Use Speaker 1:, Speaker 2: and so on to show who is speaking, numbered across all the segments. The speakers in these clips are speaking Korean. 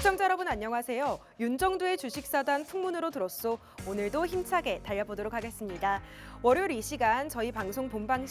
Speaker 1: 시청자 여러분 안녕하세요. 윤정두의 주식사단 풍문으로 들었소. 오늘도 힘차게 달려보도록 하겠습니다. 월요일 이 시간 저희 방송 본방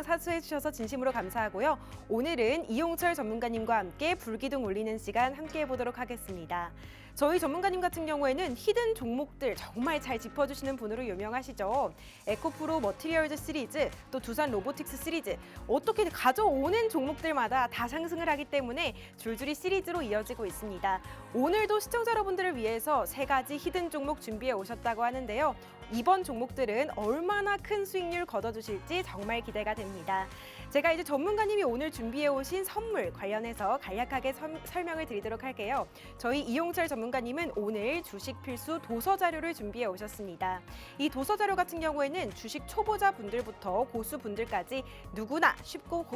Speaker 1: 사수해 주셔서 진심으로 감사하고요. 오늘은 이용철 전문가님과 함께 불기둥 올리는 시간 함께 해보도록 하겠습니다. 저희 전문가님 같은 경우에는 히든 종목들 정말 잘 짚어주시는 분으로 유명하시죠. 에코프로 머티리얼즈 시리즈, 또 두산 로보틱스 시리즈, 어떻게 가져오는 종목들마다 다 상승을 하기 때문에 줄줄이 시리즈로 이어지고 있습니다. 오늘도 시청자 여러분들을 위해서 3가지 히든 종목 준비해 오셨다고 하는데요. 이번 종목들은 얼마나 큰 수익률 거둬주실지 정말 기대가 됩니다. 제가 이제 전문가님이 오늘 준비해 오신 선물 관련해서 간략하게 설명을 드리도록 할게요. 저희 이용철 전문가님은 오늘 주식 필수 도서 자료를 준비해 오셨습니다. 이 도서 자료 같은 경우에는 주식 초보자 분들부터 고수 분들까지 누구나 쉽고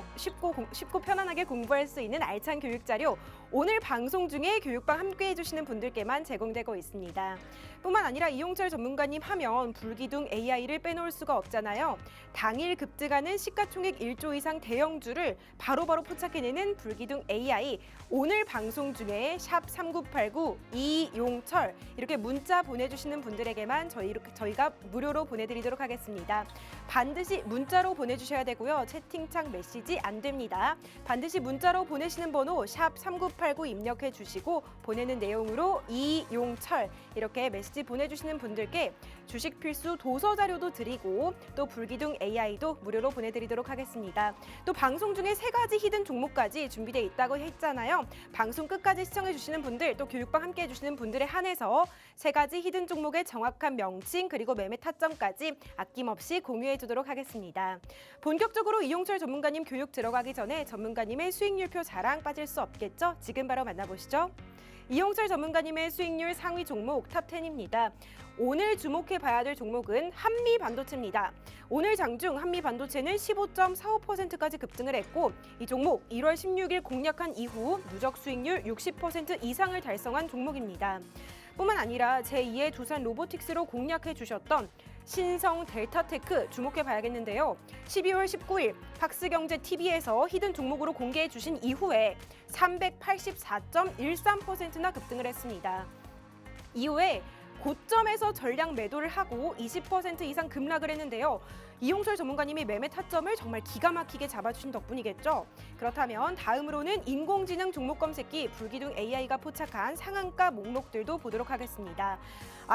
Speaker 1: 편안하게 공부할 수 있는 알찬 교육 자료, 오늘 방송 중에 교육방 함께 해주시는 분들께만 제공되고 있습니다. 뿐만 아니라 이용철 전문가님 하면 불기둥 AI를 빼놓을 수가 없잖아요. 당일 급등하는 시가총액 1조 이상 대형주를 바로바로 포착해내는 불기둥 AI. 오늘 방송 중에 샵 3989 이용철 이렇게 문자 보내주시는 분들에게만 저희가 무료로 보내드리도록 하겠습니다. 반드시 문자로 보내주셔야 되고요. 채팅창 메시지 안 됩니다. 반드시 문자로 보내시는 번호 샵 3989 입력해 주시고 보내는 내용으로 이용철 이렇게 메시지 보내주시는 분들께 주식 필수 도서 자료도 드리고 또 불기둥 AI도 무료로 보내드리도록 하겠습니다. 또 방송 중에 3가지 히든 종목까지 준비되어 있다고 했잖아요. 방송 끝까지 시청해 주시는 분들 또 교육방 함께 해주시는 분들에 한해서 3가지 히든 종목의 정확한 명칭 그리고 매매 타점까지 아낌없이 공유해 주도록 하겠습니다. 본격적으로 이용철 전문가님 교육 들어가기 전에 전문가님의 수익률표 자랑 빠질 수 없겠죠? 지금 바로 만나보시죠. 이용철 전문가님의 수익률 상위 종목 탑10입니다. 오늘 주목해 봐야 될 종목은 한미반도체입니다. 오늘 장중 한미반도체는 15.45%까지 급등을 했고 이 종목 1월 16일 공략한 이후 누적 수익률 60% 이상을 달성한 종목입니다. 뿐만 아니라 제2의 두산 로보틱스로 공략해 주셨던 신성 델타테크 주목해 봐야겠는데요. 12월 19일 박스경제TV에서 히든 종목으로 공개해 주신 이후에 384.13%나 급등을 했습니다. 이후에 고점에서 전량 매도를 하고 20% 이상 급락을 했는데요. 이용철 전문가님이 매매 타점을 정말 기가 막히게 잡아주신 덕분이겠죠. 그렇다면 다음으로는 인공지능 종목 검색기 불기둥 AI가 포착한 상한가 목록들도 보도록 하겠습니다.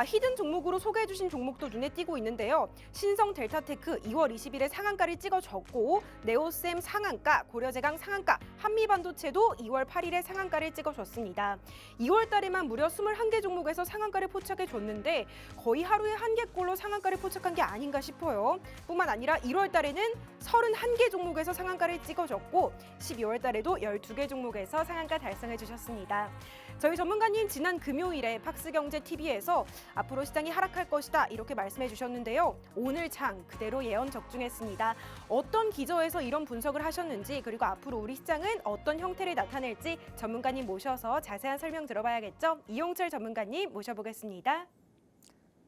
Speaker 1: 히든 종목으로 소개해주신 종목도 눈에 띄고 있는데요. 신성 델타테크 2월 20일에 상한가를 찍어줬고 네오셈 상한가, 고려제강 상한가, 한미반도체도 2월 8일에 상한가를 찍어줬습니다. 2월 달에만 무려 21개 종목에서 상한가를 포착해줬는데 거의 하루에 1개꼴로 상한가를 포착한 게 아닌가 싶어요. 뿐만 아니라 1월 달에는 31개 종목에서 상한가를 찍어줬고 12월 달에도 12개 종목에서 상한가 달성해 주셨습니다. 저희 전문가님 지난 금요일에 박스경제TV에서 앞으로 시장이 하락할 것이다 이렇게 말씀해 주셨는데요. 오늘 장 그대로 예언 적중했습니다. 어떤 기저에서 이런 분석을 하셨는지 그리고 앞으로 우리 시장은 어떤 형태를 나타낼지 전문가님 모셔서 자세한 설명 들어봐야겠죠. 이용철 전문가님 모셔보겠습니다.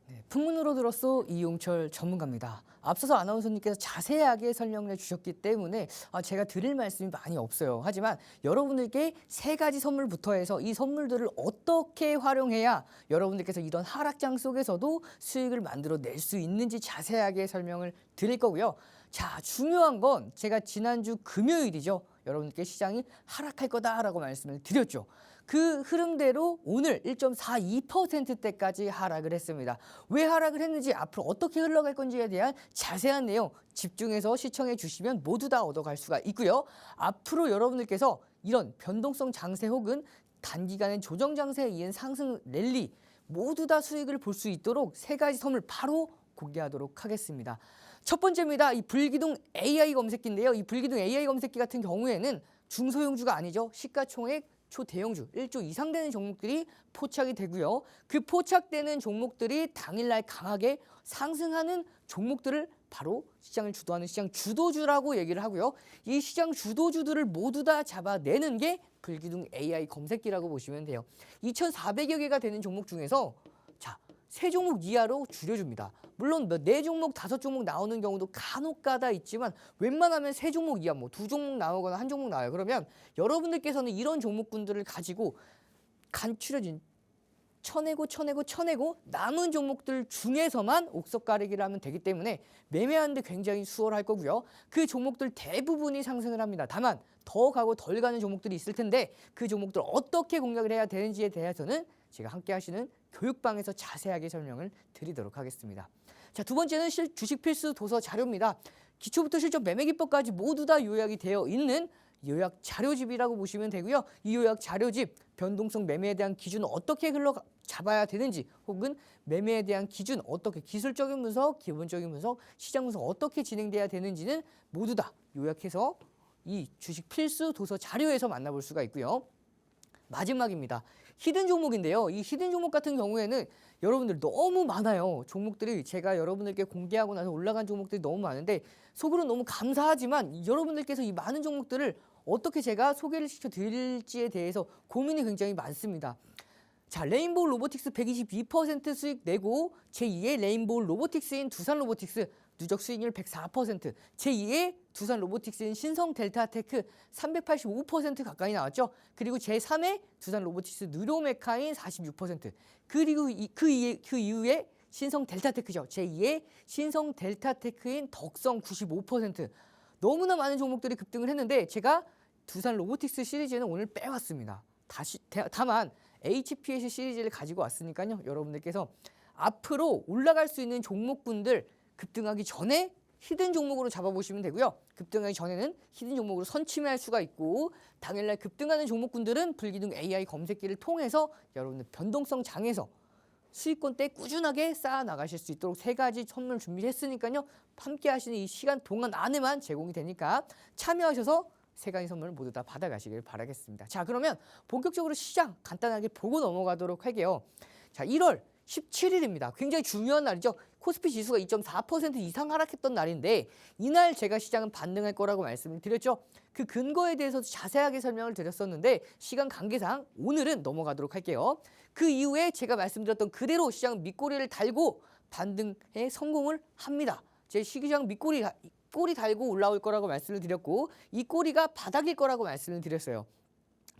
Speaker 2: 네, 풍문으로 들었소 이용철 전문가입니다. 앞서서 아나운서님께서 자세하게 설명을 해주셨기 때문에 제가 드릴 말씀이 많이 없어요. 하지만 여러분들께 3가지 선물부터 해서 이 선물들을 어떻게 활용해야 여러분들께서 이런 하락장 속에서도 수익을 만들어낼 수 있는지 자세하게 설명을 드릴 거고요. 자, 중요한 건 제가 지난주 금요일이죠. 여러분들께 시장이 하락할 거다라고 말씀을 드렸죠. 그 흐름대로 오늘 1.42%대까지 하락을 했습니다. 왜 하락을 했는지 앞으로 어떻게 흘러갈 건지에 대한 자세한 내용 집중해서 시청해 주시면 모두 다 얻어갈 수가 있고요. 앞으로 여러분들께서 이런 변동성 장세 혹은 단기간의 조정 장세에 이은 상승 랠리 모두 다 수익을 볼 수 있도록 3가지 선물 바로 공개하도록 하겠습니다. 첫 번째입니다. 이 불기둥 AI 검색기인데요. 이 불기둥 AI 검색기 같은 경우에는 중소형주가 아니죠. 시가총액 초대형주 1조 이상 되는 종목들이 포착이 되고요. 그 포착되는 종목들이 당일날 강하게 상승하는 종목들을 바로 시장을 주도하는 시장 주도주라고 얘기를 하고요. 이 시장 주도주들을 모두 다 잡아내는 게 불기둥 AI 검색기라고 보시면 돼요. 2,400여 개가 되는 종목 중에서 3종목 이하로 줄여줍니다. 물론 4종목, 5종목 나오는 경우도 간혹가다 있지만 웬만하면 3종목 이하, 2종목 나오거나 1종목 나와요. 그러면 여러분들께서는 이런 종목군들을 가지고 간추려진 쳐내고 남은 종목들 중에서만 옥석 가리기를 하면 되기 때문에 매매하는데 굉장히 수월할 거고요. 그 종목들 대부분이 상승을 합니다. 다만 더 가고 덜 가는 종목들이 있을 텐데 그 종목들 어떻게 공략을 해야 되는지에 대해서는 제가 함께 하시는 교육방에서 자세하게 설명을 드리도록 하겠습니다. 자, 두 번째는 주식 필수 도서 자료입니다. 기초부터 실전 매매 기법까지 모두 다 요약이 되어 있는 요약 자료집이라고 보시면 되고요. 이 요약 자료집, 변동성 매매에 대한 기준은 어떻게 잡아야 되는지, 혹은 매매에 대한 기준, 어떻게 기술적인 분석, 기본적인 분석, 시장 분석 어떻게 진행돼야 되는지는 모두 다 요약해서 이 주식 필수 도서 자료에서 만나볼 수가 있고요. 마지막입니다. 히든 종목인데요. 이 히든 종목 같은 경우에는 여러분들 너무 많아요. 종목들이 제가 여러분들께 공개하고 나서 올라간 종목들이 너무 많은데 속으로 너무 감사하지만 여러분들께서 이 많은 종목들을 어떻게 제가 소개를 시켜드릴지에 대해서 고민이 굉장히 많습니다. 자, 레인보우 로보틱스 122% 수익 내고 제2의 레인보우 로보틱스인 두산 로보틱스 누적 수익률 104%, 제2의 두산 로보틱스인 신성 델타테크 385% 가까이 나왔죠. 그리고 제3의 두산 로보틱스 누로메카인 46%, 그리고 그 이후에 신성 델타테크죠. 제2의 신성 델타테크인 덕성 95%. 너무나 많은 종목들이 급등을 했는데 제가 두산 로보틱스 시리즈는 오늘 빼왔습니다. 다만 HPS 시리즈를 가지고 왔으니까요. 여러분들께서 앞으로 올라갈 수 있는 종목군들 급등하기 전에 히든 종목으로 잡아보시면 되고요. 급등하기 전에는 히든 종목으로 선침할 수가 있고, 당일날 급등하는 종목군들은 불기둥 AI 검색기를 통해서 여러분들 변동성 장에서 수익권대 꾸준하게 쌓아 나가실 수 있도록 세 가지 선물 준비했으니까요. 함께 하시는 이 시간 동안 안에만 제공이 되니까 참여하셔서 세 가지 선물 모두 다 받아가시길 바라겠습니다. 자, 그러면 본격적으로 시장 간단하게 보고 넘어가도록 할게요. 자, 1월 17일입니다. 굉장히 중요한 날이죠. 코스피 지수가 2.4% 이상 하락했던 날인데 이날 제가 시장은 반등할 거라고 말씀을 드렸죠. 그 근거에 대해서도 자세하게 설명을 드렸었는데 시간 관계상 오늘은 넘어가도록 할게요. 그 이후에 제가 말씀드렸던 그대로 시장은 밑꼬리를 달고 반등에 성공을 합니다. 제 시기장 꼬리 달고 올라올 거라고 말씀을 드렸고 이 꼬리가 바닥일 거라고 말씀을 드렸어요.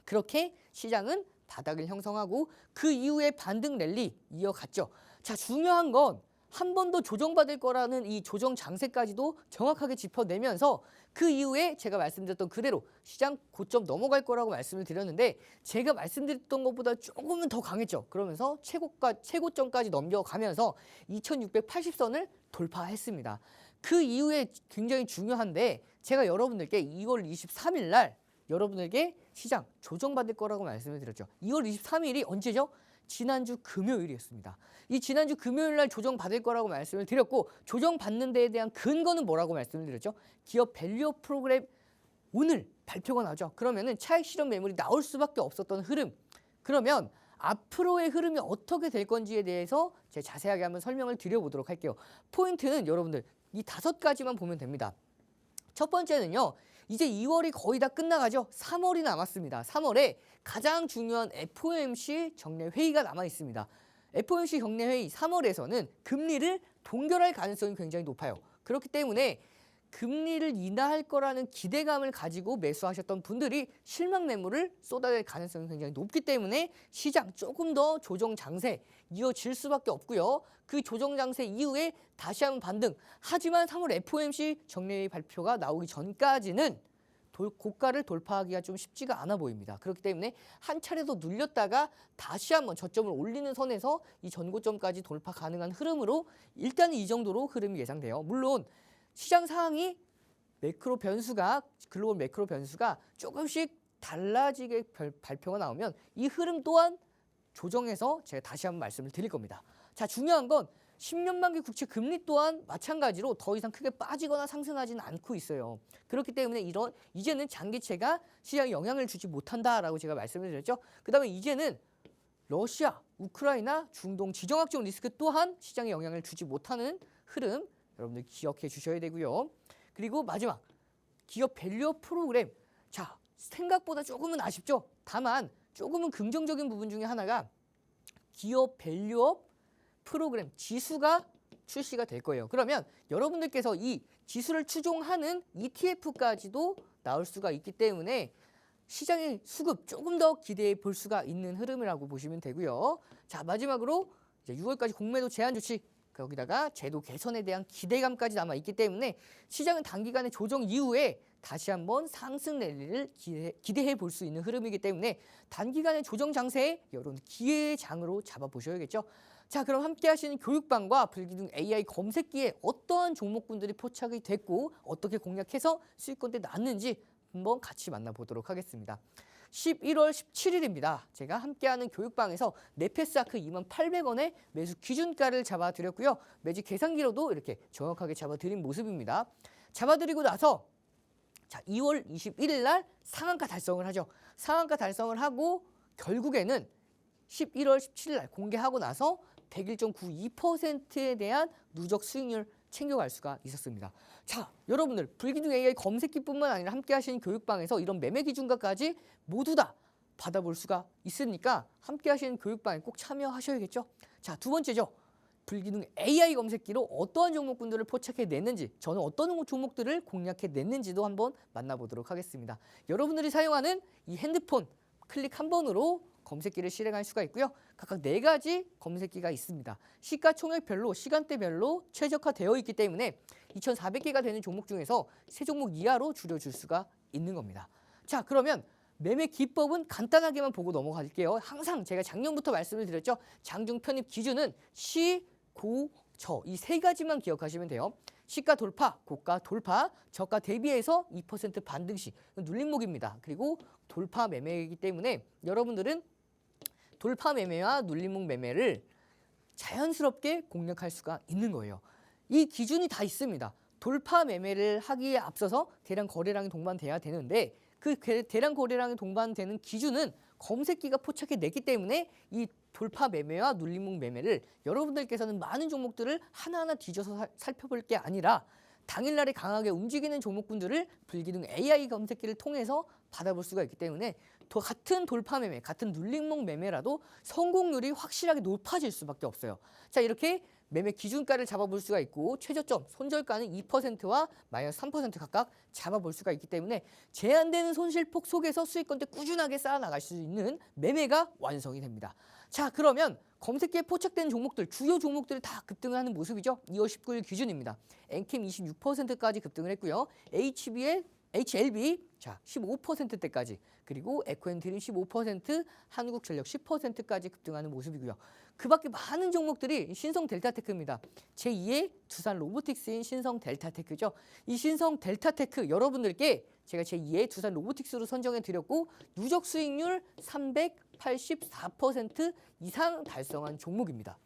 Speaker 2: 그렇게 시장은 바닥을 형성하고 그 이후에 반등 랠리 이어갔죠. 자, 중요한 건 한 번 더 조정받을 거라는 이 조정 장세까지도 정확하게 짚어내면서 그 이후에 제가 말씀드렸던 그대로 시장 고점 넘어갈 거라고 말씀을 드렸는데 제가 말씀드렸던 것보다 조금은 더 강했죠. 그러면서 최고점까지 넘겨가면서 2680선을 돌파했습니다. 그 이후에 굉장히 중요한데 제가 여러분들께 2월 23일 날 여러분에게 시장 조정받을 거라고 말씀을 드렸죠. 2월 23일이 언제죠? 지난주 금요일이었습니다. 이 지난주 금요일 날 조정받을 거라고 말씀을 드렸고 조정받는 데에 대한 근거는 뭐라고 말씀을 드렸죠? 기업 밸류업 프로그램 오늘 발표가 나오죠. 그러면은 차익 실현 매물이 나올 수밖에 없었던 흐름. 그러면 앞으로의 흐름이 어떻게 될 건지에 대해서 제가 자세하게 한번 설명을 드려보도록 할게요. 포인트는 여러분들 이 5가지만 보면 됩니다. 첫 번째는요. 이제 2월이 거의 다 끝나가죠. 3월이 남았습니다. 3월에 가장 중요한 FOMC 정례 회의가 남아 있습니다. FOMC 정례 회의 3월에서는 금리를 동결할 가능성이 굉장히 높아요. 그렇기 때문에 금리를 인하할 거라는 기대감을 가지고 매수하셨던 분들이 실망 매물을 쏟아낼 가능성이 굉장히 높기 때문에 시장 조금 더 조정 장세 이어질 수밖에 없고요. 그 조정 장세 이후에 다시 한번 반등. 하지만 3월 FOMC 정례 발표가 나오기 전까지는 고가를 돌파하기가 좀 쉽지가 않아 보입니다. 그렇기 때문에 한 차례 더 눌렸다가 다시 한번 저점을 올리는 선에서 이 전고점까지 돌파 가능한 흐름으로 일단 이 정도로 흐름이 예상돼요. 물론 시장 상황이 글로벌 매크로 변수가 조금씩 달라지게 발표가 나오면 이 흐름 또한 조정해서 제가 다시 한번 말씀을 드릴 겁니다. 자, 중요한 건 10년 만기 국채 금리 또한 마찬가지로 더 이상 크게 빠지거나 상승하지는 않고 있어요. 그렇기 때문에 이제는 장기채가 시장에 영향을 주지 못한다라고 제가 말씀을 드렸죠. 그다음에 이제는 러시아, 우크라이나, 중동 지정학적 리스크 또한 시장에 영향을 주지 못하는 흐름 여러분들 기억해 주셔야 되고요. 그리고 마지막 기업 밸류업 프로그램. 자, 생각보다 조금은 아쉽죠. 다만 조금은 긍정적인 부분 중에 하나가 기업 밸류업 프로그램 지수가 출시가 될 거예요. 그러면 여러분들께서 이 지수를 추종하는 ETF까지도 나올 수가 있기 때문에 시장의 수급 조금 더 기대해 볼 수가 있는 흐름이라고 보시면 되고요. 자, 마지막으로 이제 6월까지 공매도 제한 조치, 거기다가 제도 개선에 대한 기대감까지 남아 있기 때문에 시장은 단기간의 조정 이후에 다시 한번 상승 랠리를 기대해 볼 수 있는 흐름이기 때문에 단기간의 조정 장세에 여러분 기회의 장으로 잡아보셔야겠죠. 자, 그럼 함께 하시는 교육방과 불기둥 AI 검색기에 어떠한 종목군들이 포착이 됐고 어떻게 공략해서 수익권대 났는지 한번 같이 만나보도록 하겠습니다. 11월 17일입니다. 제가 함께하는 교육방에서 네페스아크 28,000원에 매수 기준가를 잡아드렸고요. 매직 계산기로도 이렇게 정확하게 잡아드린 모습입니다. 잡아드리고 나서 자, 2월 21일 날 상한가 달성을 하죠. 상한가 달성을 하고 결국에는 11월 17일 날 공개하고 나서 101.92%에 대한 누적 수익률 챙겨갈 수가 있었습니다. 자, 여러분들 불기둥 AI 검색기뿐만 아니라 함께 하시는 교육방에서 이런 매매 기준가까지 모두 다 받아볼 수가 있으니까 함께 하시는 교육방에 꼭 참여하셔야겠죠. 자, 두 번째죠. 불기둥 AI 검색기로 어떠한 종목군들을 포착해냈는지, 저는 어떤 종목들을 공략해냈는지도 한번 만나보도록 하겠습니다. 여러분들이 사용하는 이 핸드폰 클릭 한 번으로 검색기를 실행할 수가 있고요. 각각 4가지 검색기가 있습니다. 시가총액별로, 시간대별로 최적화되어 있기 때문에 2,400개가 되는 종목 중에서 3종목 이하로 줄여줄 수가 있는 겁니다. 자, 그러면 매매 기법은 간단하게만 보고 넘어갈게요. 항상 제가 작년부터 말씀을 드렸죠. 장중 편입 기준은 시, 고, 저 이 3가지만 기억하시면 돼요. 시가 돌파, 고가 돌파, 저가 대비해서 2% 반등시 눌림목입니다. 그리고 돌파 매매이기 때문에 여러분들은 돌파 매매와 눌림목 매매를 자연스럽게 공략할 수가 있는 거예요. 이 기준이 다 있습니다. 돌파 매매를 하기에 앞서서 대량 거래량이 동반돼야 되는데 그 대량 거래량이 동반되는 기준은 검색기가 포착해냈기 때문에 이 돌파 매매와 눌림목 매매를 여러분들께서는 많은 종목들을 하나하나 뒤져서 살펴볼 게 아니라 당일날에 강하게 움직이는 종목군들을 불기둥 AI 검색기를 통해서 받아볼 수가 있기 때문에 더 같은 돌파 매매, 같은 눌림목 매매라도 성공률이 확실하게 높아질 수밖에 없어요. 자, 이렇게 매매 기준가를 잡아볼 수가 있고 최저점, 손절가는 2%와 마이너스 3% 각각 잡아볼 수가 있기 때문에 제한되는 손실폭 속에서 수익권대 꾸준하게 쌓아나갈 수 있는 매매가 완성이 됩니다. 자, 그러면 검색기에 포착된 종목들, 주요 종목들이 다 급등을 하는 모습이죠. 2월 19일 기준입니다. 엔캠 26%까지 급등을 했고요. HLB 자 15%대까지, 그리고 에코엔트리 15%, 한국전력 10%까지 급등하는 모습이고요. 그 밖에 많은 종목들이 신성 델타테크입니다. 제2의 두산 로보틱스인 신성 델타테크죠. 이 신성 델타테크 여러분들께 제가 제2의 두산 로보틱스로 선정해 드렸고 누적 수익률 384% 이상 달성한 종목입니다.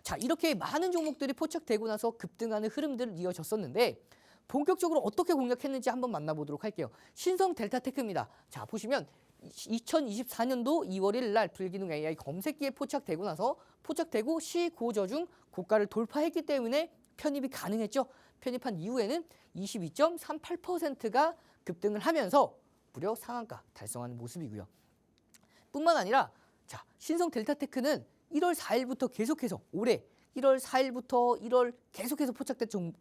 Speaker 2: 자, 이렇게 많은 종목들이 포착되고 나서 급등하는 흐름들을 이어졌었는데 본격적으로 어떻게 공략했는지 한번 만나보도록 할게요. 신성 델타테크입니다. 자, 보시면 2024년도 2월 1일 날 불기둥 AI 검색기에 포착되고 나서 포착되고 시고저중 고가를 돌파했기 때문에 편입이 가능했죠. 편입한 이후에는 22.38%가 급등을 하면서 무려 상한가 달성하는 모습이고요. 뿐만 아니라 자, 신성 델타테크는 1월 4일부터 계속해서 올해 1월 4일부터 1월 계속해서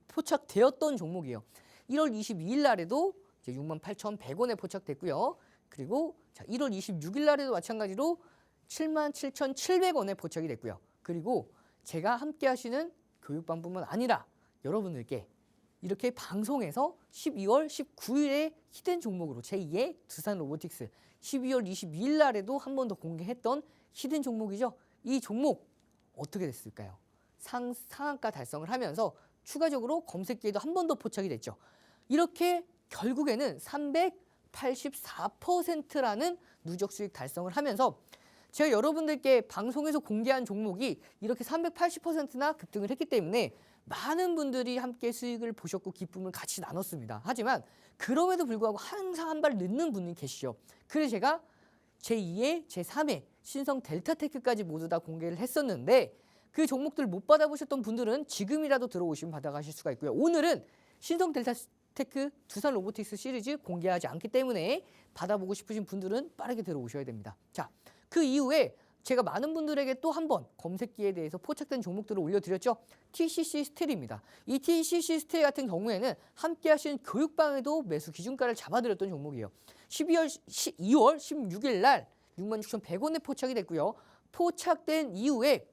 Speaker 2: 포착되었던 종목이에요. 1월 22일 날에도 68,100원에 포착됐고요. 그리고 자, 1월 26일 날에도 마찬가지로 77,700원에 포착이 됐고요. 그리고 제가 함께 하시는 교육방뿐만 아니라 여러분들께 이렇게 방송에서 12월 19일에 히든 종목으로 제2의 두산 로보틱스, 12월 22일 날에도 한 번 더 공개했던 히든 종목이죠. 이 종목 어떻게 됐을까요? 상한가 달성을 하면서 추가적으로 검색기에도 한 번 더 포착이 됐죠. 이렇게 결국에는 384%라는 누적 수익 달성을 하면서 제가 여러분들께 방송에서 공개한 종목이 이렇게 380%나 급등을 했기 때문에 많은 분들이 함께 수익을 보셨고 기쁨을 같이 나눴습니다. 하지만 그럼에도 불구하고 항상 한 발 늦는 분이 계시죠. 그래서 제가 제2회, 제3회 신성 델타테크까지 모두 다 공개를 했었는데 그 종목들 못 받아보셨던 분들은 지금이라도 들어오시면 받아가실 수가 있고요. 오늘은 신성 델타테크 두산 로보틱스 시리즈 공개하지 않기 때문에 받아보고 싶으신 분들은 빠르게 들어오셔야 됩니다. 자, 그 이후에 제가 많은 분들에게 또 한 번 검색기에 대해서 포착된 종목들을 올려드렸죠. TCC 스틸입니다. 이 TCC 스틸 같은 경우에는 함께 하신 교육방에도 매수 기준가를 잡아드렸던 종목이에요. 2월 16일 날 66,100원에 포착이 됐고요. 포착된 이후에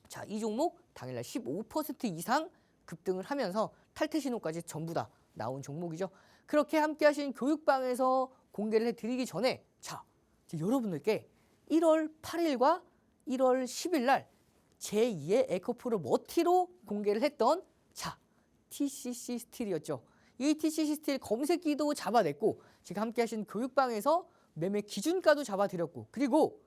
Speaker 2: 자, 이 종목 당일날 15% 이상 급등을 하면서 탈퇴 신호까지 전부 다 나온 종목이죠. 그렇게 함께 하신 교육방에서 공개를 해드리기 전에 자, 이제 여러분들께 1월 8일과 1월 10일 날 제2의 에코프로 머티로 공개를 했던 자, TCC 스틸이었죠. 이 TCC 스틸 검색기도 잡아냈고 제가 함께 하신 교육방에서 매매 기준가도 잡아드렸고 그리고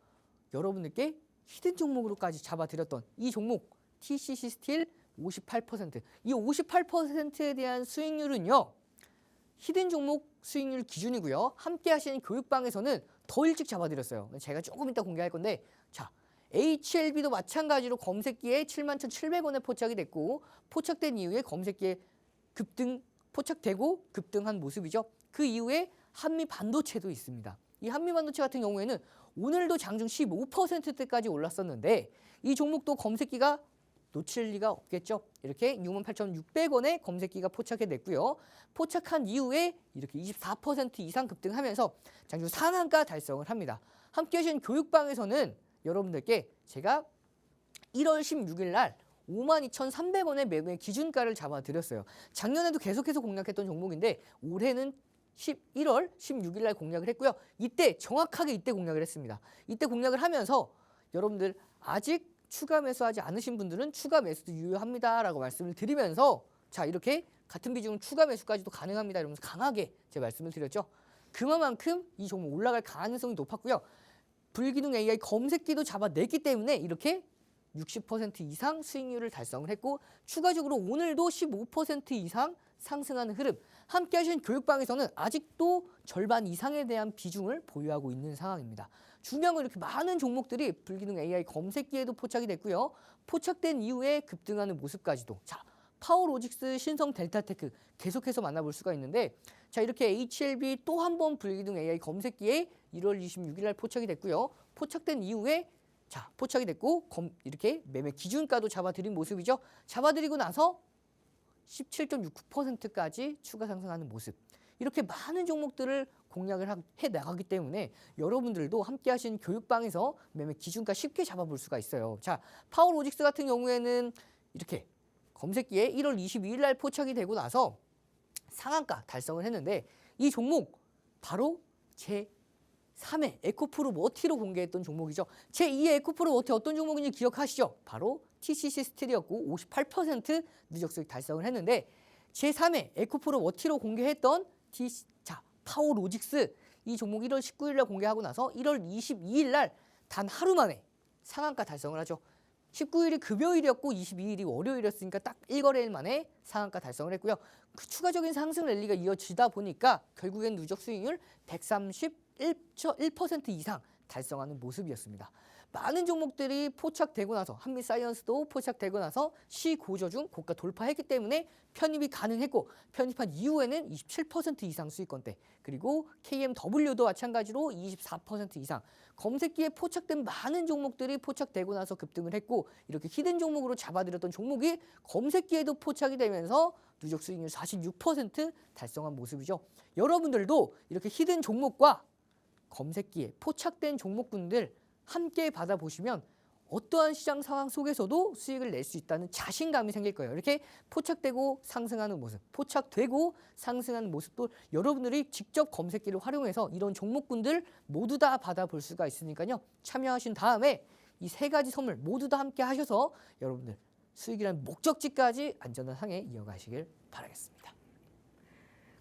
Speaker 2: 여러분들께 히든 종목으로까지 잡아드렸던 이 종목 TCC 스틸 58%. 이 58%에 대한 수익률은요. 히든 종목 수익률 기준이고요. 함께 하시는 교육방에서는 더 일찍 잡아드렸어요. 제가 조금 이따 공개할 건데 자, HLB도 마찬가지로 검색기에 71,700원에 포착이 됐고 포착된 이후에 검색기에 포착되고 급등한 모습이죠. 그 이후에 한미반도체도 있습니다. 이 한미반도체 같은 경우에는 오늘도 장중 15%대까지 올랐었는데 이 종목도 검색기가 놓칠 리가 없겠죠. 이렇게 68,600원에 검색기가 포착이 됐고요. 포착한 이후에 이렇게 24% 이상 급등하면서 장중 상한가 달성을 합니다. 함께 하신 교육방에서는 여러분들께 제가 1월 16일 날 52,300원의 매매 기준가를 잡아드렸어요. 작년에도 계속해서 공략했던 종목인데 올해는 1월 16일 날 공략을 했고요. 정확하게 이때 공략을 했습니다. 이때 공략을 하면서 여러분들 아직 추가 매수하지 않으신 분들은 추가 매수도 유효합니다라고 말씀을 드리면서 자, 이렇게 같은 비중 추가 매수까지도 가능합니다. 이러면서 강하게 제 말씀을 드렸죠. 그만큼 이 종목 올라갈 가능성이 높았고요. 불기둥 AI 검색기도 잡아냈기 때문에 이렇게 60% 이상 수익률을 달성을 했고 추가적으로 오늘도 15% 이상 상승하는 흐름. 함께 하신 교육방에서는 아직도 절반 이상에 대한 비중을 보유하고 있는 상황입니다. 중요한 건 이렇게 많은 종목들이 불기둥 AI 검색기에도 포착이 됐고요. 포착된 이후에 급등하는 모습까지도. 자, 파워로직스, 신성 델타테크 계속해서 만나볼 수가 있는데 자, 이렇게 HLB 또 한 번 불기둥 AI 검색기에 1월 26일 날 포착이 됐고요. 포착된 이후에 자, 포착이 됐고 이렇게 매매 기준가도 잡아드린 모습이죠. 잡아드리고 나서 17.69%까지 추가 상승하는 모습. 이렇게 많은 종목들을 공략을 해 나가기 때문에 여러분들도 함께 하신 교육방에서 매매 기준가 쉽게 잡아볼 수가 있어요. 자, 파워로직스 같은 경우에는 이렇게 검색기에 1월 22일 날 포착이 되고 나서 상한가 달성을 했는데 이 종목 바로 제3회 에코프로 머티로 공개했던 종목이죠. 제2의 에코프로 머티 어떤 종목인지 기억하시죠? 바로 TCC 스틸이었고 58% 누적 수익 달성을 했는데 제3회 에코프로 머티로 공개했던 파워로직스 이 종목 1월 19일 날 공개하고 나서 1월 22일 날 단 하루 만에 상한가 달성을 하죠. 19일이 금요일이었고 22일이 월요일이었으니까 딱 1거래일 만에 상한가 달성을 했고요. 그 추가적인 상승 랠리가 이어지다 보니까 결국엔 누적 수익률 131% 이상 달성하는 모습이었습니다. 많은 종목들이 포착되고 나서 한미사이언스도 포착되고 나서 시고저 중 고가 돌파했기 때문에 편입이 가능했고 편입한 이후에는 27% 이상 수익권대 그리고 KMW도 마찬가지로 24% 이상 검색기에 포착된 많은 종목들이 포착되고 나서 급등을 했고 이렇게 히든 종목으로 잡아들였던 종목이 검색기에도 포착이 되면서 누적 수익률 46% 달성한 모습이죠. 여러분들도 이렇게 히든 종목과 검색기에 포착된 종목군들 함께 받아보시면 어떠한 시장 상황 속에서도 수익을 낼 수 있다는 자신감이 생길 거예요. 이렇게 포착되고 상승하는 모습, 포착되고 상승하는 모습도 여러분들이 직접 검색기를 활용해서 이런 종목군들 모두 다 받아볼 수가 있으니까요. 참여하신 다음에 이 세 가지 선물 모두 다 함께 하셔서 여러분들 수익이라는 목적지까지 안전한 항해 이어가시길 바라겠습니다.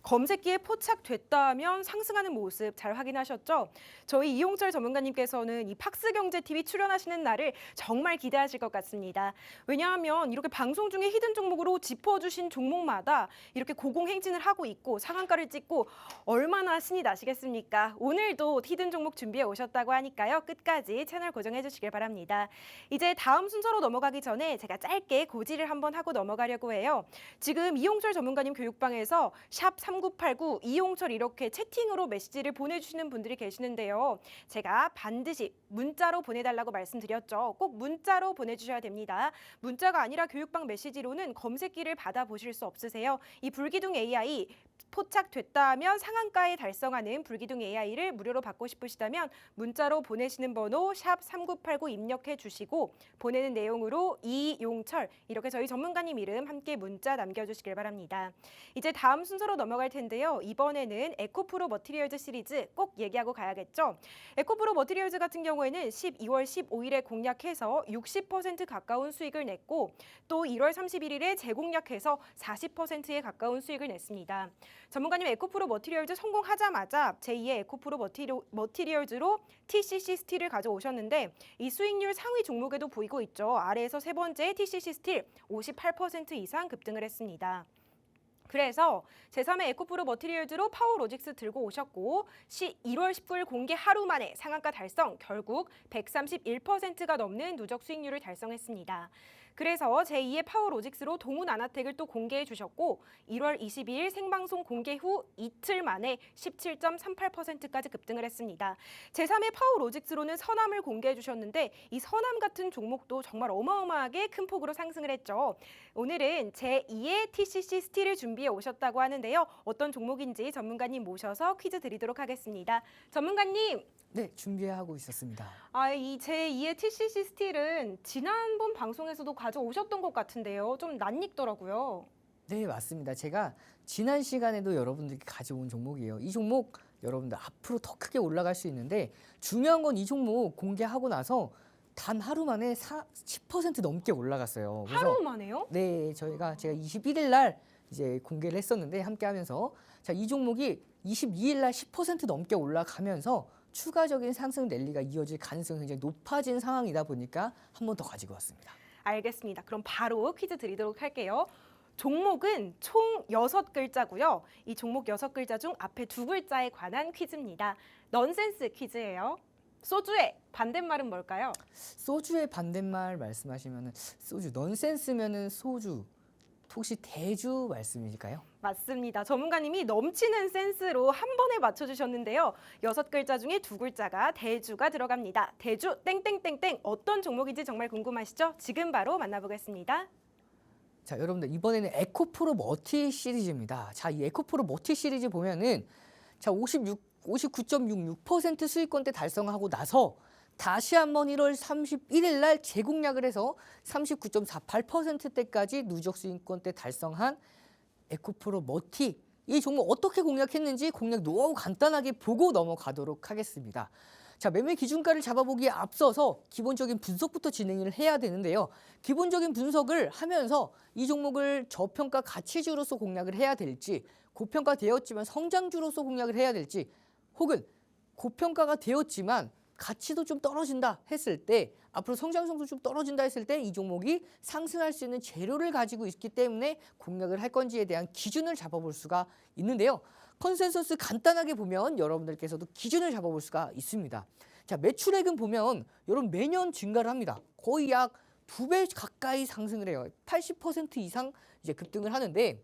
Speaker 1: 검색기에 포착됐다면 상승하는 모습 잘 확인하셨죠? 저희 이용철 전문가님께서는 이 팍스경제TV 출연하시는 날을 정말 기대하실 것 같습니다. 왜냐하면 이렇게 방송 중에 히든 종목으로 짚어주신 종목마다 이렇게 고공행진을 하고 있고 상한가를 찍고 얼마나 신이 나시겠습니까? 오늘도 히든 종목 준비해 오셨다고 하니까요. 끝까지 채널 고정해 주시길 바랍니다. 이제 다음 순서로 넘어가기 전에 제가 짧게 고지를 한번 하고 넘어가려고 해요. 지금 이용철 전문가님 교육방에서 샵 #3989 이용철 이렇게 채팅으로 메시지를 보내주시는 분들이 계시는데요. 제가 반드시 문자로 보내달라고 말씀드렸죠. 꼭 문자로 보내주셔야 됩니다. 문자가 아니라 교육방 메시지로는 검색기를 받아보실 수 없으세요. 이 불기둥 AI 포착됐다 하면 상한가에 달성하는 불기둥 AI를 무료로 받고 싶으시다면 문자로 보내시는 번호 샵3989 입력해 주시고 보내는 내용으로 이용철 이렇게 저희 전문가님 이름 함께 문자 남겨주시길 바랍니다. 이제 다음 순서로 넘어갈 텐데요. 이번에는 에코프로 머티리얼즈 시리즈 꼭 얘기하고 가야겠죠. 에코프로 머티리얼즈 같은 경우에는 12월 15일에 공략해서 60% 가까운 수익을 냈고 또 1월 31일에 재공략해서 40%에 가까운 수익을 냈습니다. 전문가님 에코프로 머티리얼즈 성공하자마자 제2의 에코프로 머티리얼즈로 TCC 스틸을 가져오셨는데 이 수익률 상위 종목에도 보이고 있죠. 아래에서 세 번째 TCC 스틸 58% 이상 급등을 했습니다. 그래서 제3의 에코프로 머티리얼즈로 파워로직스 들고 오셨고 1월 19일 공개 하루 만에 상한가 달성, 결국 131%가 넘는 누적 수익률을 달성했습니다. 그래서 제2의 파워로직스로 동훈 아나텍을 또 공개해 주셨고 1월 22일 생방송 공개 후 이틀 만에 17.38%까지 급등을 했습니다. 제3의 파워로직스로는 선암을 공개해 주셨는데 이 선암 같은 종목도 정말 어마어마하게 큰 폭으로 상승을 했죠. 오늘은 제2의 TCC 스틸을 준비해 오셨다고 하는데요. 어떤 종목인지 전문가님 모셔서 퀴즈 드리도록 하겠습니다. 전문가님!
Speaker 2: 네, 준비하고 있었습니다.
Speaker 1: 이 제2의 TCC 스틸은 지난번 방송에서도 가져오셨던 것 같은데요. 좀 낯익더라고요.
Speaker 2: 네, 맞습니다. 제가 지난 시간에도 여러분들께 가져온 종목이에요. 이 종목 여러분들 앞으로 더 크게 올라갈 수 있는데 중요한 건 이 종목 공개하고 나서 단 하루 만에 10% 넘게 올라갔어요. 그래서
Speaker 1: 하루 만에요?
Speaker 2: 네, 제가 21일 날 이제 공개를 했었는데 함께 하면서 자, 이 종목이 22일 날 10% 넘게 올라가면서 추가적인 상승 랠리가 이어질 가능성이 굉장히 높아진 상황이다 보니까 한 번 더 가지고 왔습니다.
Speaker 1: 알겠습니다. 그럼 바로 퀴즈 드리도록 할게요. 종목은 총 6글자고요. 이 종목 6글자 중 앞에 2글자에 관한 퀴즈입니다. 넌센스 퀴즈예요. 소주의 반대말은 뭘까요?
Speaker 2: 소주의 반대말 말씀하시면은 소주 넌센스면은 소주 혹시 대주 말씀이실까요?
Speaker 1: 맞습니다. 전문가님이 넘치는 센스로 한 번에 맞춰주셨는데요. 6글자 중에 2글자가 대주가 들어갑니다. 대주 땡땡땡땡 어떤 종목인지 정말 궁금하시죠? 지금 바로 만나보겠습니다.
Speaker 2: 자, 여러분들 이번에는 에코프로 머티 시리즈입니다. 자, 이 에코프로 머티 시리즈 보면은 자, 59.66% 수익권대 달성하고 나서 다시 한번 1월 31일 날 재공략을 해서 39.48%대까지 누적 수익권대 달성한 에코프로 머티. 이 종목 어떻게 공략했는지 공략 노하우 간단하게 보고 넘어가도록 하겠습니다. 자, 매매 기준가를 잡아보기에 앞서서 기본적인 분석부터 진행을 해야 되는데요. 기본적인 분석을 하면서 이 종목을 저평가 가치주로서 공략을 해야 될지, 고평가 되었지만 성장주로서 공략을 해야 될지, 혹은 고평가가 되었지만 가치도 좀 떨어진다 했을 때, 앞으로 성장성도 좀 떨어진다 했을 때 이 종목이 상승할 수 있는 재료를 가지고 있기 때문에 공략을 할 건지에 대한 기준을 잡아볼 수가 있는데요. 컨센서스 간단하게 보면 여러분들께서도 기준을 잡아볼 수가 있습니다. 자, 매출액은 보면 여러분 매년 증가를 합니다. 거의 약 2배 가까이 상승을 해요. 80% 이상 이제 급등을 하는데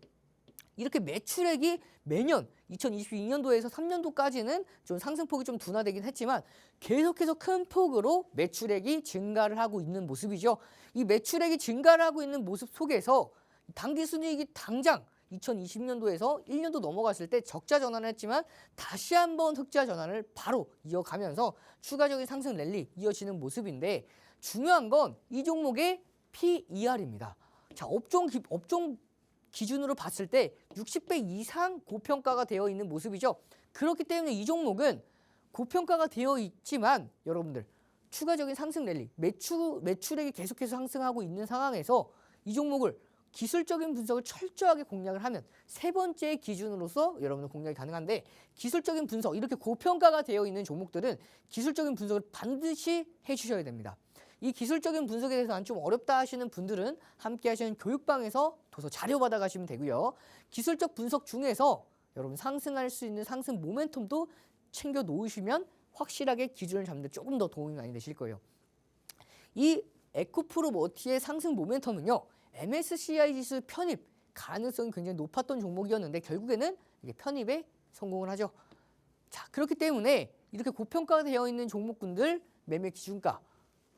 Speaker 2: 이렇게 매출액이 매년 2022년도에서 3년도까지는 좀 상승폭이 좀 둔화되긴 했지만 계속해서 큰 폭으로 매출액이 증가를 하고 있는 모습이죠. 이 매출액이 증가를 하고 있는 모습 속에서 당기순이익이 당장 2020년도에서 1년도 넘어갔을 때 적자 전환을 했지만 다시 한번 흑자 전환을 바로 이어가면서 추가적인 상승 랠리 이어지는 모습인데 중요한 건 이 종목의 PER입니다. 자, 업종 기준으로 봤을 때 60배 이상 고평가가 되어 있는 모습이죠. 그렇기 때문에 이 종목은 고평가가 되어 있지만 여러분들 추가적인 상승 랠리, 매출액이 계속해서 상승하고 있는 상황에서 이 종목을 기술적인 분석을 철저하게 공략을 하면 세 번째 기준으로서 여러분들 공략이 가능한데 기술적인 분석, 이렇게 고평가가 되어 있는 종목들은 기술적인 분석을 반드시 해주셔야 됩니다. 이 기술적인 분석에 대해서 난 좀 어렵다 하시는 분들은 함께 하시는 교육방에서 도서 자료 받아가시면 되고요. 기술적 분석 중에서 여러분 상승할 수 있는 상승 모멘텀도 챙겨 놓으시면 확실하게 기준을 잡는 데 조금 더 도움이 많이 되실 거예요. 이 에코프로 머티의 상승 모멘텀은요. MSCI 지수 편입 가능성이 굉장히 높았던 종목이었는데 결국에는 이게 편입에 성공을 하죠. 자, 그렇기 때문에 이렇게 고평가되어 있는 종목군들 매매 기준가,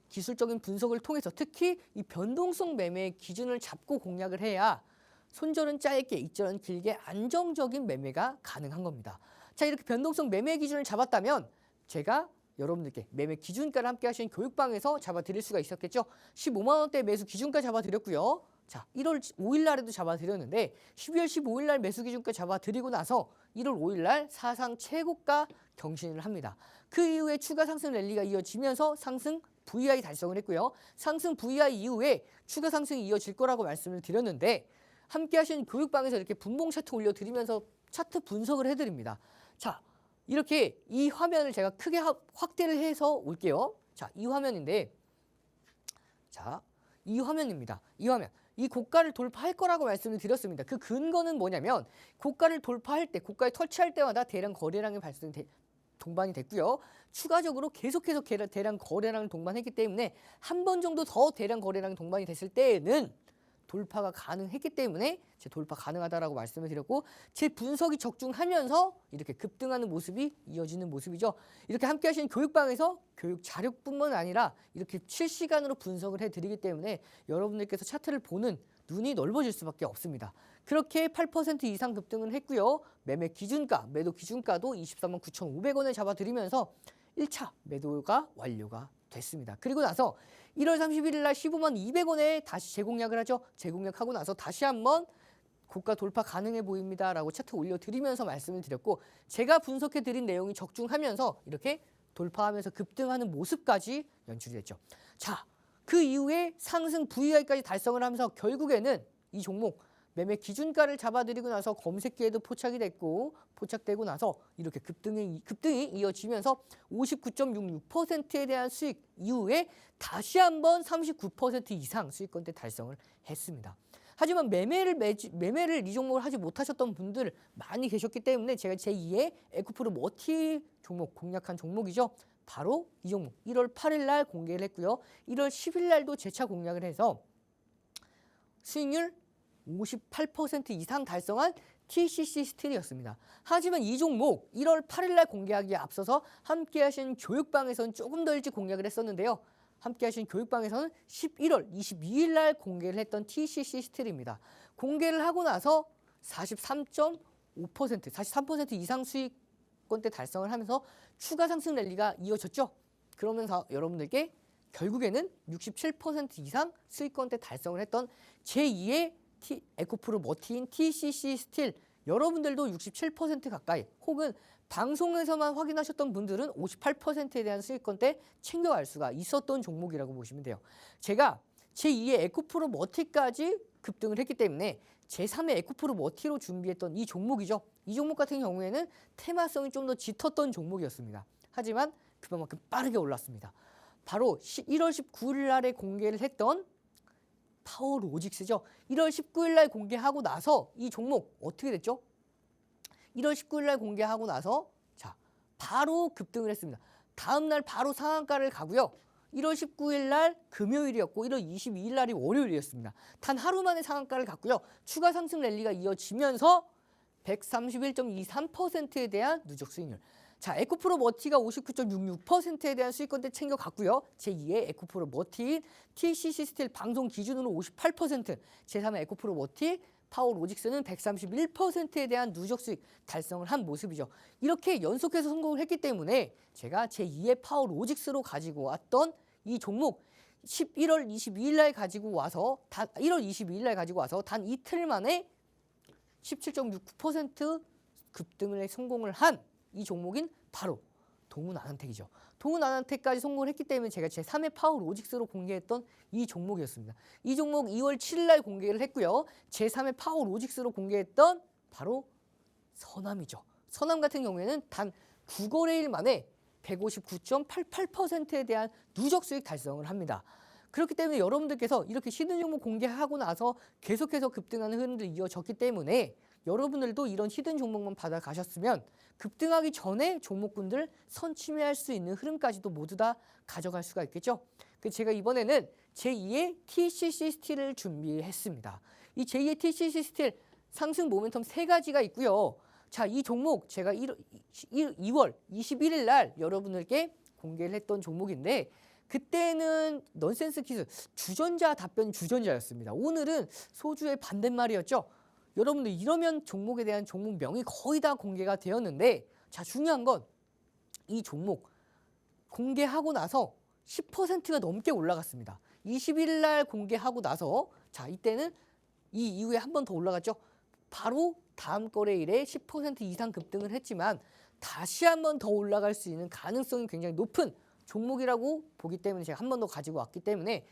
Speaker 2: 기술적인 분석을 통해서 특히 이 변동성 매매 기준을 잡고 공략을 해야 손절은 짧게, 익절은 길게 안정적인 매매가 가능한 겁니다. 자, 이렇게 변동성 매매 기준을 잡았다면 제가 여러분들께 매매 기준가를 함께 하신 교육방에서 잡아드릴 수가 있었겠죠. 15만 원대 매수 기준가 잡아드렸고요. 자, 1월 5일 날에도 잡아드렸는데 12월 15일 날 매수 기준가 잡아드리고 나서 1월 5일 날 사상 최고가 경신을 합니다. 그 이후에 추가 상승 랠리가 이어지면서 상승 VI 달성을 했고요. 상승 VI 이후에 추가 상승이 이어질 거라고 말씀을 드렸는데 함께 하신 교육방에서 이렇게 분봉 차트 올려드리면서 차트 분석을 해드립니다. 자, 이렇게 이 화면을 제가 크게 확대를 해서 올게요. 자, 이 화면인데, 자, 이 화면입니다. 이 화면. 이 고가를 돌파할 거라고 말씀을 드렸습니다. 그 근거는 뭐냐면 고가를 돌파할 때, 고가에 터치할 때마다 대량 거래량이 동반이 됐고요. 추가적으로 계속해서 대량 거래량을 동반했기 때문에 한 번 정도 더 대량 거래량이 동반이 됐을 때에는 돌파가 가능했기 때문에 제 돌파 가능하다라고 말씀을 드렸고 제 분석이 적중하면서 이렇게 급등하는 모습이 이어지는 모습이죠. 이렇게 함께 하신 교육방에서 교육 자료뿐만 아니라 이렇게 실시간으로 분석을 해드리기 때문에 여러분들께서 차트를 보는 눈이 넓어질 수밖에 없습니다. 그렇게 8% 이상 급등을 했고요. 매매 기준가, 매도 기준가도 24만 9,500원을 잡아드리면서 1차 매도가 완료가 됐습니다. 그리고 나서 1월 31일 날 15만 200원에 다시 재공략을 하죠. 재공략하고 나서 다시 한번 고가 돌파 가능해 보입니다라고 차트 올려드리면서 말씀을 드렸고 제가 분석해드린 내용이 적중하면서 이렇게 돌파하면서 급등하는 모습까지 연출이 됐죠. 자, 그 이후에 상승 VI까지 달성을 하면서 결국에는 이 종목 매매 기준가를 잡아드리고 나서 검색기에도 포착되고 나서 이렇게 급등이 이어지면서 59.66%에 대한 수익 이후에 다시 한번 39% 이상 수익권대 달성을 했습니다. 하지만 매매를 이 종목을 하지 못하셨던 분들 많이 계셨기 때문에 제가 제2의 에코프로 머티 종목 공략한 종목이죠. 바로 이 종목 1월 8일 날 공개를 했고요. 1월 10일 날도 재차 공략을 해서 수익률 58% 이상 달성한 TCC 스틸이었습니다. 하지만 이 종목 1월 8일 날 공개하기에 앞서서 함께 하신 교육방에서는 조금 더 일찍 공략을 했었는데요. 함께 하신 교육방에서는 11월 22일 날 공개를 했던 TCC 스틸입니다. 공개를 하고 나서 43.5%, 43% 이상 수익권대 달성을 하면서 추가 상승 랠리가 이어졌죠. 그러면서 여러분들께 결국에는 67% 이상 수익권대 달성을 했던 제2의 에코프로 머티인 TCC 스틸 여러분들도 67% 가까이 혹은 방송에서만 확인하셨던 분들은 58%에 대한 수익권대 챙겨갈 수가 있었던 종목이라고 보시면 돼요. 제가 제2의 에코프로 머티까지 급등을 했기 때문에 제3의 에코프로 머티로 준비했던 이 종목이죠. 이 종목 같은 경우에는 테마성이 좀 더 짙었던 종목이었습니다. 하지만 그만큼 빠르게 올랐습니다. 바로 1월 19일 날에 공개를 했던 파워로직스죠. 1월 19일 날 공개하고 나서 이 종목 어떻게 됐죠? 1월 19일 날 공개하고 나서 자, 바로 급등을 했습니다. 다음 날 바로 상한가를 가고요. 1월 19일 날 금요일이었고 1월 22일 날이 월요일이었습니다. 단 하루 만에 상한가를 갔고요. 추가 상승 랠리가 이어지면서 131.23%에 대한 누적 수익률. 자, 에코프로 머티가 59.66%에 대한 수익권대 챙겨갔고요. 제2의 에코프로 머티인 TCC 스틸 방송 기준으로 58%, 제3의 에코프로 머티 파워로직스는 131%에 대한 누적 수익 달성을 한 모습이죠. 이렇게 연속해서 성공을 했기 때문에 제가 제2의 파워로직스로 가지고 왔던 이 종목 1월 22일 날 가지고 와서 단 이틀 만에 17.69% 급등을 성공을 한 이 종목인 바로 동훈아난텍이죠. 동훈아난텍까지 성공을 했기 때문에 제가 제3의 파워로직스로 공개했던 이 종목이었습니다. 이 종목 2월 7일 날 공개를 했고요. 제3의 파워로직스로 공개했던 바로 서남이죠. 서남 같은 경우에는 단 9거래일 만에 159.88%에 대한 누적 수익 달성을 합니다. 그렇기 때문에 여러분들께서 이렇게 히든 종목 공개하고 나서 계속해서 급등하는 흐름들이 이어졌기 때문에 여러분들도 이런 히든 종목만 받아가셨으면 급등하기 전에 종목군들 선침해할 수 있는 흐름까지도 모두 다 가져갈 수가 있겠죠. 제가 이번에는 제2의 TCC 스틸을 준비했습니다. 이 제2의 TCC 스틸 상승 모멘텀 3가지가 있고요. 자, 이 종목 제가 2월 21일 날 여러분들께 공개를 했던 종목인데 그때는 넌센스 퀴즈 주전자 답변 주전자였습니다. 오늘은 소주의 반대말이었죠. 여러분들 이러면 종목에 대한 종목명이 거의 다 공개가 되었는데 자, 중요한 건 이 종목 공개하고 나서 10%가 넘게 올라갔습니다. 21일 날 공개하고 나서 자, 이때는 이 이후에 한 번 더 올라갔죠. 바로 다음 거래일에 10% 이상 급등을 했지만 다시 한 번 더 올라갈 수 있는 가능성이 굉장히 높은 종목이라고 보기 때문에 제가 한 번 더 가지고 왔기 때문에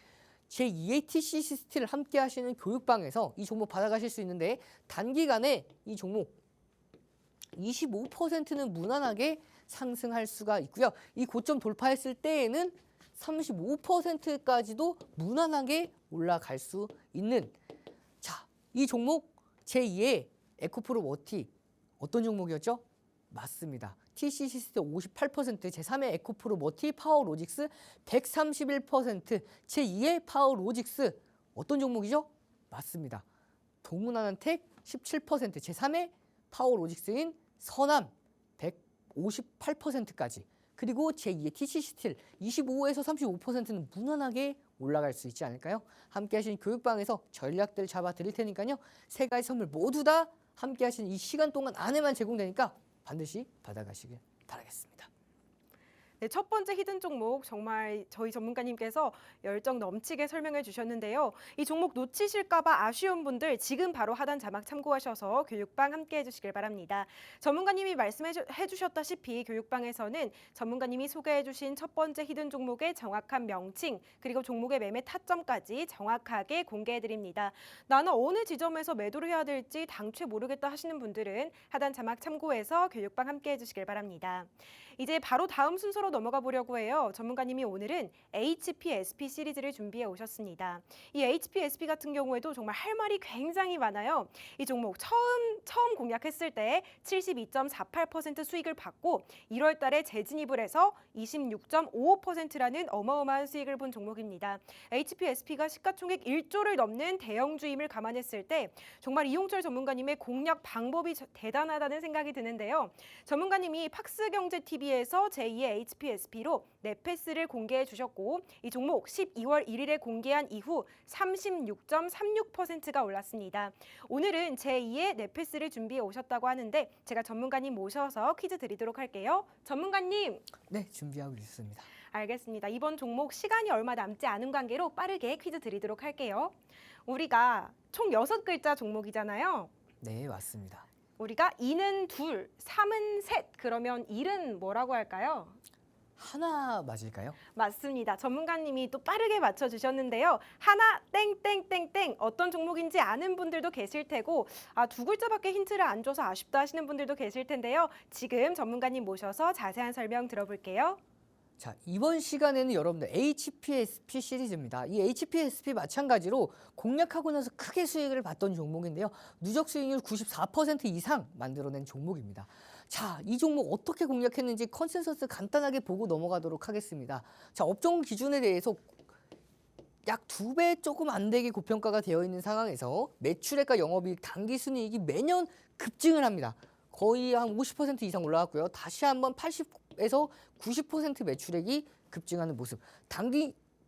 Speaker 2: 제 EATC 시스템을 함께 하시는 교육방에서 이 종목 받아가실 수 있는데 단기간에 이 종목 25%는 무난하게 상승할 수가 있고요. 이 고점 돌파했을 때에는 35%까지도 무난하게 올라갈 수 있는 자, 이 종목 제2의 에코프로 워티 어떤 종목이었죠? 맞습니다. TC 시스템 58%, 제3의 에코프로 머티 파워로직스 131%, 제2의 파워로직스 어떤 종목이죠? 맞습니다. 동문하나텍 17%, 제3의 파워로직스인 서남 158%까지 그리고 제2의 TC 스틸 25에서 35%는 무난하게 올라갈 수 있지 않을까요? 함께 하신 교육방에서 전략들 잡아 드릴 테니까요. 세 가지 선물 모두 다 함께 하신 이 시간 동안 안에만 제공되니까 반드시 받아가시길 바라겠습니다.
Speaker 1: 네, 첫 번째 히든 종목 정말 저희 전문가님께서 열정 넘치게 설명해 주셨는데요. 이 종목 놓치실까 봐 아쉬운 분들 지금 바로 하단 자막 참고하셔서 교육방 함께 해주시길 바랍니다. 전문가님이 말씀해 주셨다시피 교육방에서는 전문가님이 소개해 주신 첫 번째 히든 종목의 정확한 명칭 그리고 종목의 매매 타점까지 정확하게 공개해 드립니다. 나는 어느 지점에서 매도를 해야 될지 당최 모르겠다 하시는 분들은 하단 자막 참고해서 교육방 함께 해주시길 바랍니다. 이제 바로 다음 순서로 넘어가 보려고 해요. 전문가님이 오늘은 HPSP 시리즈를 준비해 오셨습니다. 이 HPSP 같은 경우에도 정말 할 말이 굉장히 많아요. 이 종목 처음 공략했을 때 72.48% 수익을 받고 1월 달에 재진입을 해서 26.55%라는 어마어마한 수익을 본 종목입니다. HPSP가 시가총액 1조를 넘는 대형주임을 감안했을 때 정말 이용철 전문가님의 공략 방법이 대단하다는 생각이 드는데요. 전문가님이 팍스경제TV에서 제2의 HPSP로 네페스를 공개해 주셨고 이 종목 12월 1일에 공개한 이후 36.36%가 올랐습니다. 오늘은 제2의 네페스를 준비해 오셨다고 하는데 제가 전문가님 모셔서 퀴즈 드리도록 할게요. 전문가님.
Speaker 2: 네, 준비하고 있습니다.
Speaker 1: 알겠습니다. 이번 종목 시간이 얼마 남지 않은 관계로 빠르게 퀴즈 드리도록 할게요. 우리가 총 6글자 종목이잖아요.
Speaker 2: 네, 맞습니다.
Speaker 1: 우리가 2는 둘, 3은 셋, 그러면 1은 뭐라고 할까요?
Speaker 2: 하나 맞을까요?
Speaker 1: 맞습니다. 전문가님이 또 빠르게 맞춰주셨는데요. 하나 땡땡땡땡 어떤 종목인지 아는 분들도 계실 테고 두 글자밖에 힌트를 안 줘서 아쉽다 하시는 분들도 계실 텐데요. 지금 전문가님 모셔서 자세한 설명 들어볼게요.
Speaker 2: 자, 이번 시간에는 여러분들 HPSP 시리즈입니다. 이 HPSP 마찬가지로 공략하고 나서 크게 수익을 봤던 종목인데요. 누적 수익률 94% 이상 만들어낸 종목입니다. 자, 이 종목 어떻게 공략했는지 컨센서스 간단하게 보고 넘어가도록 하겠습니다. 자, 업종 기준에 대해서 약 2배 조금 안 되게 고평가가 되어 있는 상황에서 매출액과 영업이익, 당기순이익이 매년 급증을 합니다. 거의 한 50% 이상 올라왔고요. 다시 한번 80에서 90% 매출액이 급증하는 모습.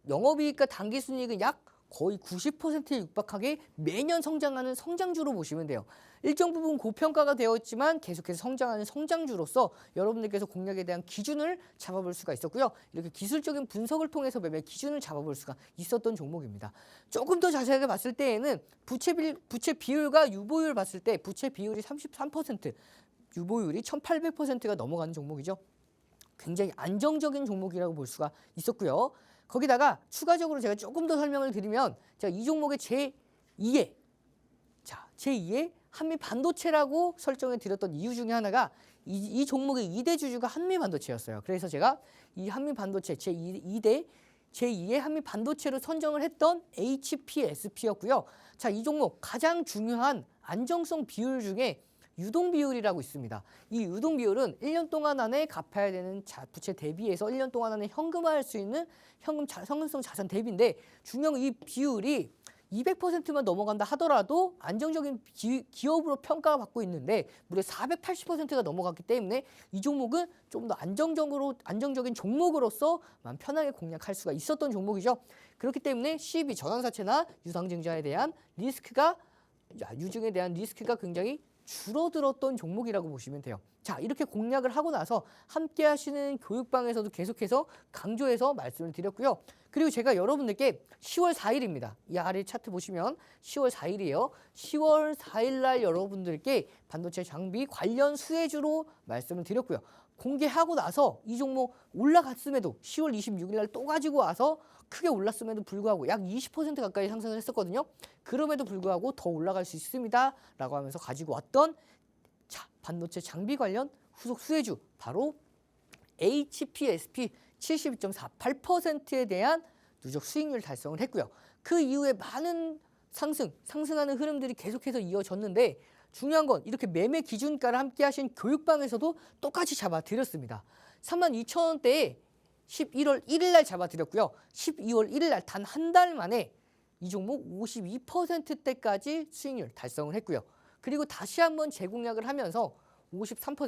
Speaker 2: 영업이익과 당기순이익은 약 거의 90%에 육박하게 매년 성장하는 성장주로 보시면 돼요. 일정 부분 고평가가 되었지만 계속해서 성장하는 성장주로서 여러분들께서 공략에 대한 기준을 잡아볼 수가 있었고요. 이렇게 기술적인 분석을 통해서 매매 기준을 잡아볼 수가 있었던 종목입니다. 조금 더 자세하게 봤을 때에는 부채 비율과 유보율 봤을 때 부채 비율이 33%, 유보율이 1800%가 넘어가는 종목이죠. 굉장히 안정적인 종목이라고 볼 수가 있었고요. 거기다가 추가적으로 제가 조금 더 설명을 드리면 제가 이 종목의 제2의 한미반도체라고 설정해 드렸던 이유 중에 하나가 이 종목의 2대 주주가 한미반도체였어요. 그래서 제가 이 한미반도체 제2의 한미반도체로 선정을 했던 HPSP였고요. 자, 이 종목 가장 중요한 안정성 비율 중에 유동 비율이라고 있습니다. 이 유동 비율은 1년 동안 안에 갚아야 되는 부채 대비해서 1년 동안 안에 현금화할 수 있는 현금성 자산 대비인데 중요한 이 비율이 200%만 넘어간다 하더라도 안정적인 기업으로 평가받고 있는데 무려 480%가 넘어갔기 때문에 이 종목은 좀 더 안정적인 종목으로서 마음 편하게 공략할 수가 있었던 종목이죠. 그렇기 때문에 CB 전환사채나 유상증자에 대한 리스크가 유증에 대한 리스크가 굉장히 줄어들었던 종목이라고 보시면 돼요. 자, 이렇게 공략을 하고 나서 함께 하시는 교육방에서도 계속해서 강조해서 말씀을 드렸고요. 그리고 제가 여러분들께 10월 4일입니다. 이 아래 차트 보시면 10월 4일이에요. 10월 4일 날 여러분들께 반도체 장비 관련 수혜주로 말씀을 드렸고요. 공개하고 나서 이 종목 올라갔음에도 10월 26일 날 또 가지고 와서 크게 올랐음에도 불구하고 약 20% 가까이 상승을 했었거든요. 그럼에도 불구하고 더 올라갈 수 있습니다. 라고 하면서 가지고 왔던 반도체 장비 관련 후속 수혜주 바로 HPSP 72.48%에 대한 누적 수익률 달성을 했고요. 그 이후에 많은 상승하는 흐름들이 계속해서 이어졌는데 중요한 건 이렇게 매매 기준가를 함께 하신 교육방에서도 똑같이 잡아드렸습니다. 32,000원대에 11월 1일 날 잡아드렸고요. 12월 1일 날 단 한 달 만에 이 종목 52%대까지 수익률 달성을 했고요. 그리고 다시 한번 재공략을 하면서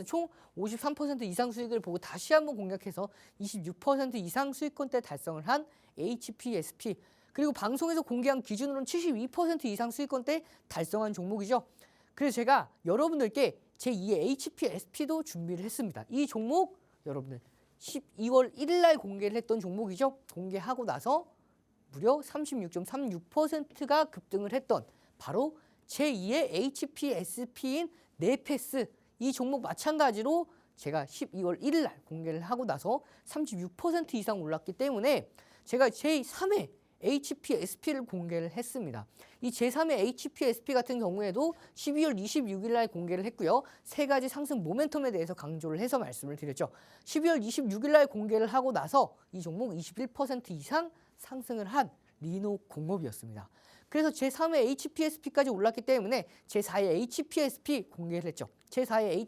Speaker 2: 총 53% 이상 수익을 보고 다시 한번 공략해서 26% 이상 수익권대 달성을 한 HPSP, 그리고 방송에서 공개한 기준으로는 72% 이상 수익권대 달성한 종목이죠. 그래서 제가 여러분들께 제2의 HPSP도 준비를 했습니다. 이 종목 여러분들 12월 1일 날 공개를 했던 종목이죠. 공개하고 나서 무려 36.36%가 급등을 했던 바로 제2의 HPSP인 네페스, 이 종목 마찬가지로 제가 12월 1일 날 공개를 하고 나서 36% 이상 올랐기 때문에 제가 제3의 HPSP를 공개를 했습니다. 이 제3의 HPSP 같은 경우에도 12월 26일 날 공개를 했고요. 세 가지 상승 모멘텀에 대해서 강조를 해서 말씀을 드렸죠. 12월 26일 날 공개를 하고 나서 이 종목 21% 이상 상승을 한 리노공업이었습니다. 그래서 제3의 HPSP까지 올랐기 때문에 제4의 HPSP 공개를 했죠. 제4의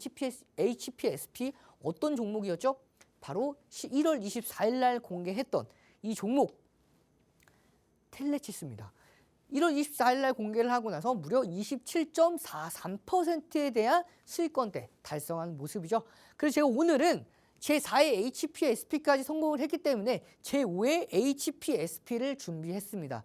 Speaker 2: HPSP 어떤 종목이었죠? 바로 1월 24일 날 공개했던 이 종목 텔레치스입니다. 1월 24일 날 공개를 하고 나서 무려 27.43%에 대한 수익권대 달성한 모습이죠. 그래서 제가 오늘은 제4의 HPSP까지 성공을 했기 때문에 제5의 HPSP를 준비했습니다.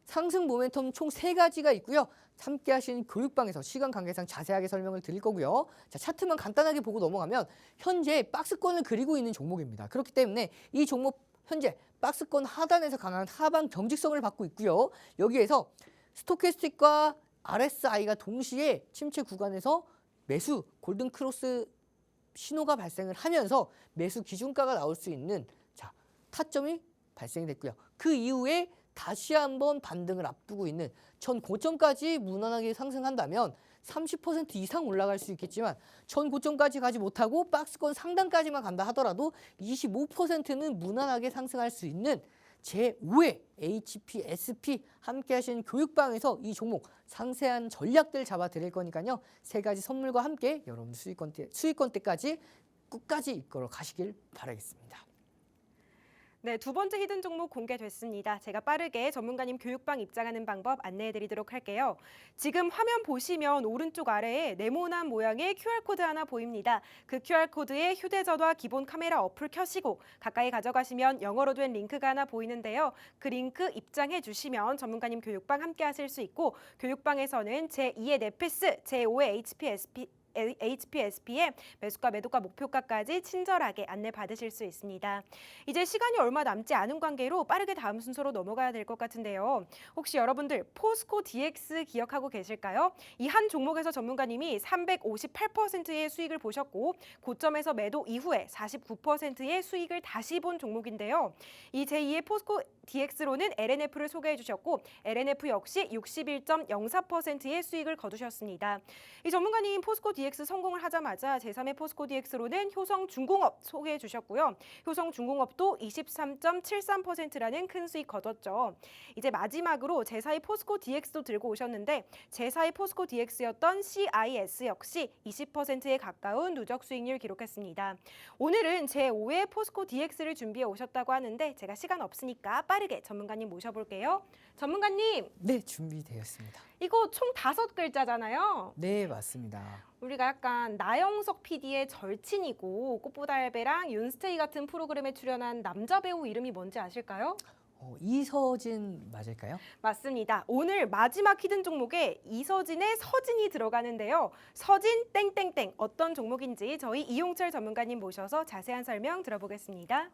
Speaker 2: 상승 모멘텀 총 3가지가 있고요. 함께 하신 교육방에서 시간 관계상 자세하게 설명을 드릴 거고요. 자, 차트만 간단하게 보고 넘어가면 현재 박스권을 그리고 있는 종목입니다. 그렇기 때문에 이 종목 현재 박스권 하단에서 강한 하방 경직성을 받고 있고요. 여기에서 스토캐스틱과 RSI가 동시에 침체 구간에서 매수 골든 크로스 신호가 발생을 하면서 매수 기준가가 나올 수 있는 타점이 발생이 됐고요. 그 이후에 다시 한번 반등을 앞두고 있는 전 고점까지 무난하게 상승한다면 30% 이상 올라갈 수 있겠지만 전 고점까지 가지 못하고 박스권 상단까지만 간다 하더라도 25%는 무난하게 상승할 수 있는 제5의 HPSP 함께 하시는 교육방에서 이 종목 상세한 전략들 잡아드릴 거니까요. 3가지 선물과 함께 여러분 수익권대까지 끝까지 이끌어 가시길 바라겠습니다.
Speaker 1: 네, 두 번째 히든 종목 공개됐습니다. 제가 빠르게 전문가님 교육방 입장하는 방법 안내해드리도록 할게요. 지금 화면 보시면 오른쪽 아래에 네모난 모양의 QR코드 하나 보입니다. 그 QR코드에 휴대전화 기본 카메라 어플 켜시고 가까이 가져가시면 영어로 된 링크가 하나 보이는데요. 그 링크 입장해 주시면 전문가님 교육방 함께 하실 수 있고 교육방에서는 제2의 네페스, 제5의 HPSP의 매수가 매도가 목표가까지 친절하게 안내받으실 수 있습니다. 이제 시간이 얼마 남지 않은 관계로 빠르게 다음 순서로 넘어가야 될 것 같은데요. 혹시 여러분들 포스코 DX 기억하고 계실까요? 이 한 종목에서 전문가님이 358%의 수익을 보셨고 고점에서 매도 이후에 49%의 수익을 다시 본 종목인데요. 이 제2의 포스코 DX로는 LNF를 소개해 주셨고 LNF 역시 61.04%의 수익을 거두셨습니다. 이 전문가님 포스코 DX DX 성공을 하자마자 제3의 포스코 DX로는 효성중공업 소개해 주셨고요. 효성중공업도 23.73%라는 큰 수익 거뒀죠. 이제 마지막으로 제4의 포스코 DX도 들고 오셨는데 제4의 포스코 DX였던 CIS 역시 20%에 가까운 누적 수익률 기록했습니다. 오늘은 제5의 포스코 DX를 준비해 오셨다고 하는데 제가 시간 없으니까 빠르게 전문가님 모셔볼게요. 전문가님,
Speaker 2: 네, 준비되었습니다.
Speaker 1: 이거 총 5글자잖아요.
Speaker 2: 네, 맞습니다.
Speaker 1: 우리가 약간 나영석 PD의 절친이고 꽃보다 할배랑 윤스테이 같은 프로그램에 출연한 남자 배우 이름이 뭔지 아실까요?
Speaker 2: 이서진 맞을까요?
Speaker 1: 맞습니다. 오늘 마지막 히든 종목에 이서진의 서진이 들어가는데요. 서진 땡땡땡 어떤 종목인지 저희 이용철 전문가님 모셔서 자세한 설명 들어보겠습니다.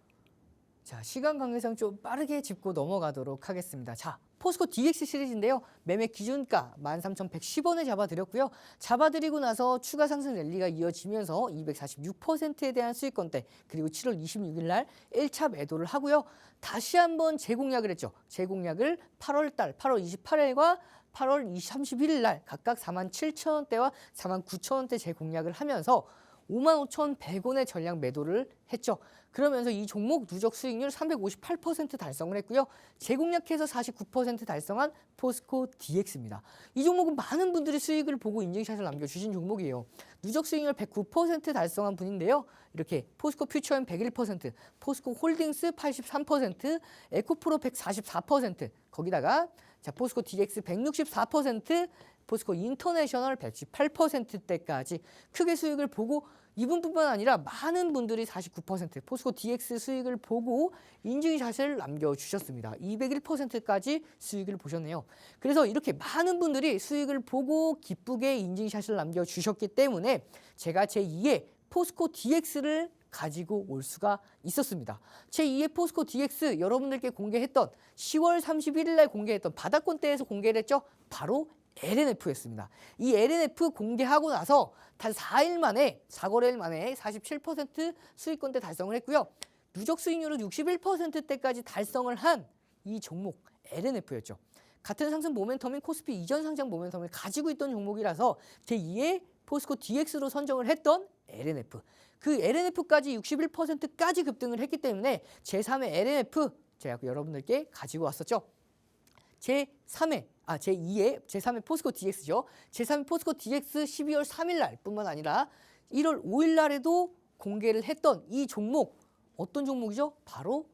Speaker 2: 자, 시간 관계상 좀 빠르게 짚고 넘어가도록 하겠습니다. 자, 포스코 DX 시리즈인데요. 매매 기준가 13,110원에 잡아드렸고요. 잡아드리고 나서 추가 상승 랠리가 이어지면서 246%에 대한 수익권대 그리고 7월 26일 날 1차 매도를 하고요. 다시 한번 재공략을 했죠. 재공략을 8월 28일과 8월 31일 날 각각 47,000원대와 49,000원대 재공략을 하면서 55,100원의 전량 매도를 했죠. 그러면서 이 종목 누적 수익률 358% 달성을 했고요. 재공략해서 49% 달성한 포스코 DX입니다. 이 종목은 많은 분들이 수익을 보고 인증샷을 남겨주신 종목이에요. 누적 수익률 109% 달성한 분인데요. 이렇게 포스코 퓨처엠 101%, 포스코 홀딩스 83%, 에코프로 144%, 거기다가 자 포스코 DX 164%, 포스코 인터내셔널 118%대까지 크게 수익을 보고 이분뿐만 아니라 많은 분들이 49% 포스코 DX 수익을 보고 인증샷을 남겨주셨습니다. 201%까지 수익을 보셨네요. 그래서 이렇게 많은 분들이 수익을 보고 기쁘게 인증샷을 남겨주셨기 때문에 제가 제2의 포스코 DX를 가지고 올 수가 있었습니다. 제2의 포스코 DX 여러분들께 공개했던 10월 31일 날 공개했던 바닥권대에서 공개를 했죠. 바로 LNF였습니다. 이 LNF 공개하고 나서 단 4일 만에 4거래일 만에 47% 수익권대 달성을 했고요. 누적 수익률은 61%대까지 달성을 한 이 종목 LNF였죠. 같은 상승 모멘텀인 코스피 이전 상장 모멘텀을 가지고 있던 종목이라서 제2의 포스코 DX로 선정을 했던 LNF. 그 LNF까지 61%까지 급등을 했기 때문에 제3의 LNF 제가 여러분들께 가지고 왔었죠. 제3의 포스코 DX죠. 제3의 포스코 DX 12월 3일 날 뿐만 아니라 1월 5일 날에도 공개를 했던 이 종목 어떤 종목이죠? 바로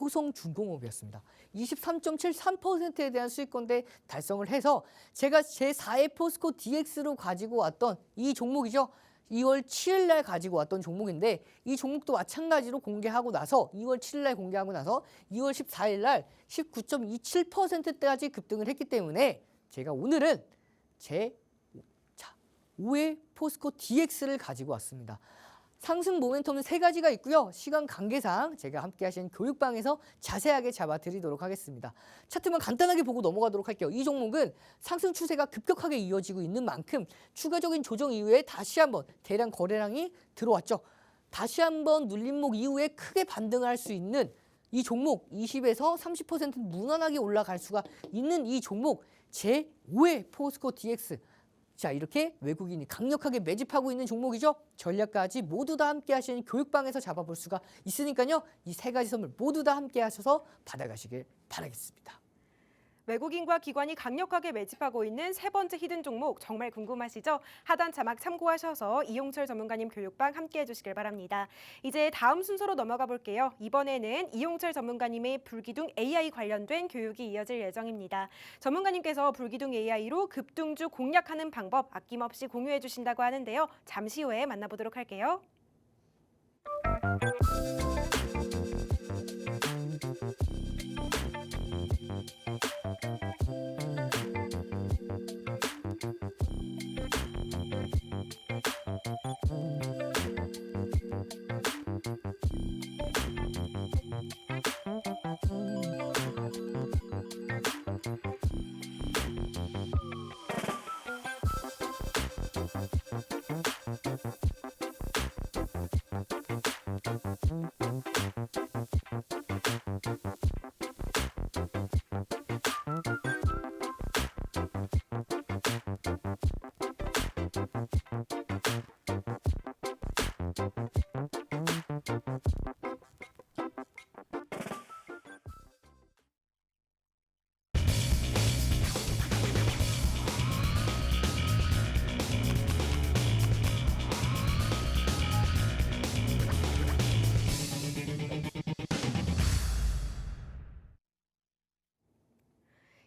Speaker 2: 효성중공업이었습니다. 23.73%에 대한 수익권대 달성을 해서 제가 제4의 포스코 DX로 가지고 왔던 이 종목이죠. 2월 7일 날 가지고 왔던 종목인데 이 종목도 마찬가지로 공개하고 나서 2월 7일 날 공개하고 나서 2월 14일 날 19.27%대까지 급등을 했기 때문에 제가 오늘은 제 5의 포스코 DX를 가지고 왔습니다. 상승 모멘텀은 3가지가 있고요. 시간 관계상 제가 함께 하신 교육방에서 자세하게 잡아드리도록 하겠습니다. 차트만 간단하게 보고 넘어가도록 할게요. 이 종목은 상승 추세가 급격하게 이어지고 있는 만큼 추가적인 조정 이후에 다시 한번 대량 거래량이 들어왔죠. 다시 한번 눌림목 이후에 크게 반등할 수 있는 이 종목 20에서 30% 무난하게 올라갈 수가 있는 이 종목 제5의 포스코 DX. 자, 이렇게 외국인이 강력하게 매집하고 있는 종목이죠. 전략까지 모두 다 함께 하시는 교육방에서 잡아볼 수가 있으니까요. 이 3가지 선물 모두 다 함께 하셔서 받아가시길 바라겠습니다.
Speaker 1: 외국인과 기관이 강력하게 매집하고 있는 3번째 히든 종목 정말 궁금하시죠? 하단 자막 참고하셔서 이용철 전문가님 교육방 함께 해주시길 바랍니다. 이제 다음 순서로 넘어가 볼게요. 이번에는 이용철 전문가님의 불기둥 AI 관련된 교육이 이어질 예정입니다. 전문가님께서 불기둥 AI로 급등주 공략하는 방법 아낌없이 공유해 주신다고 하는데요. 잠시 후에 만나보도록 할게요.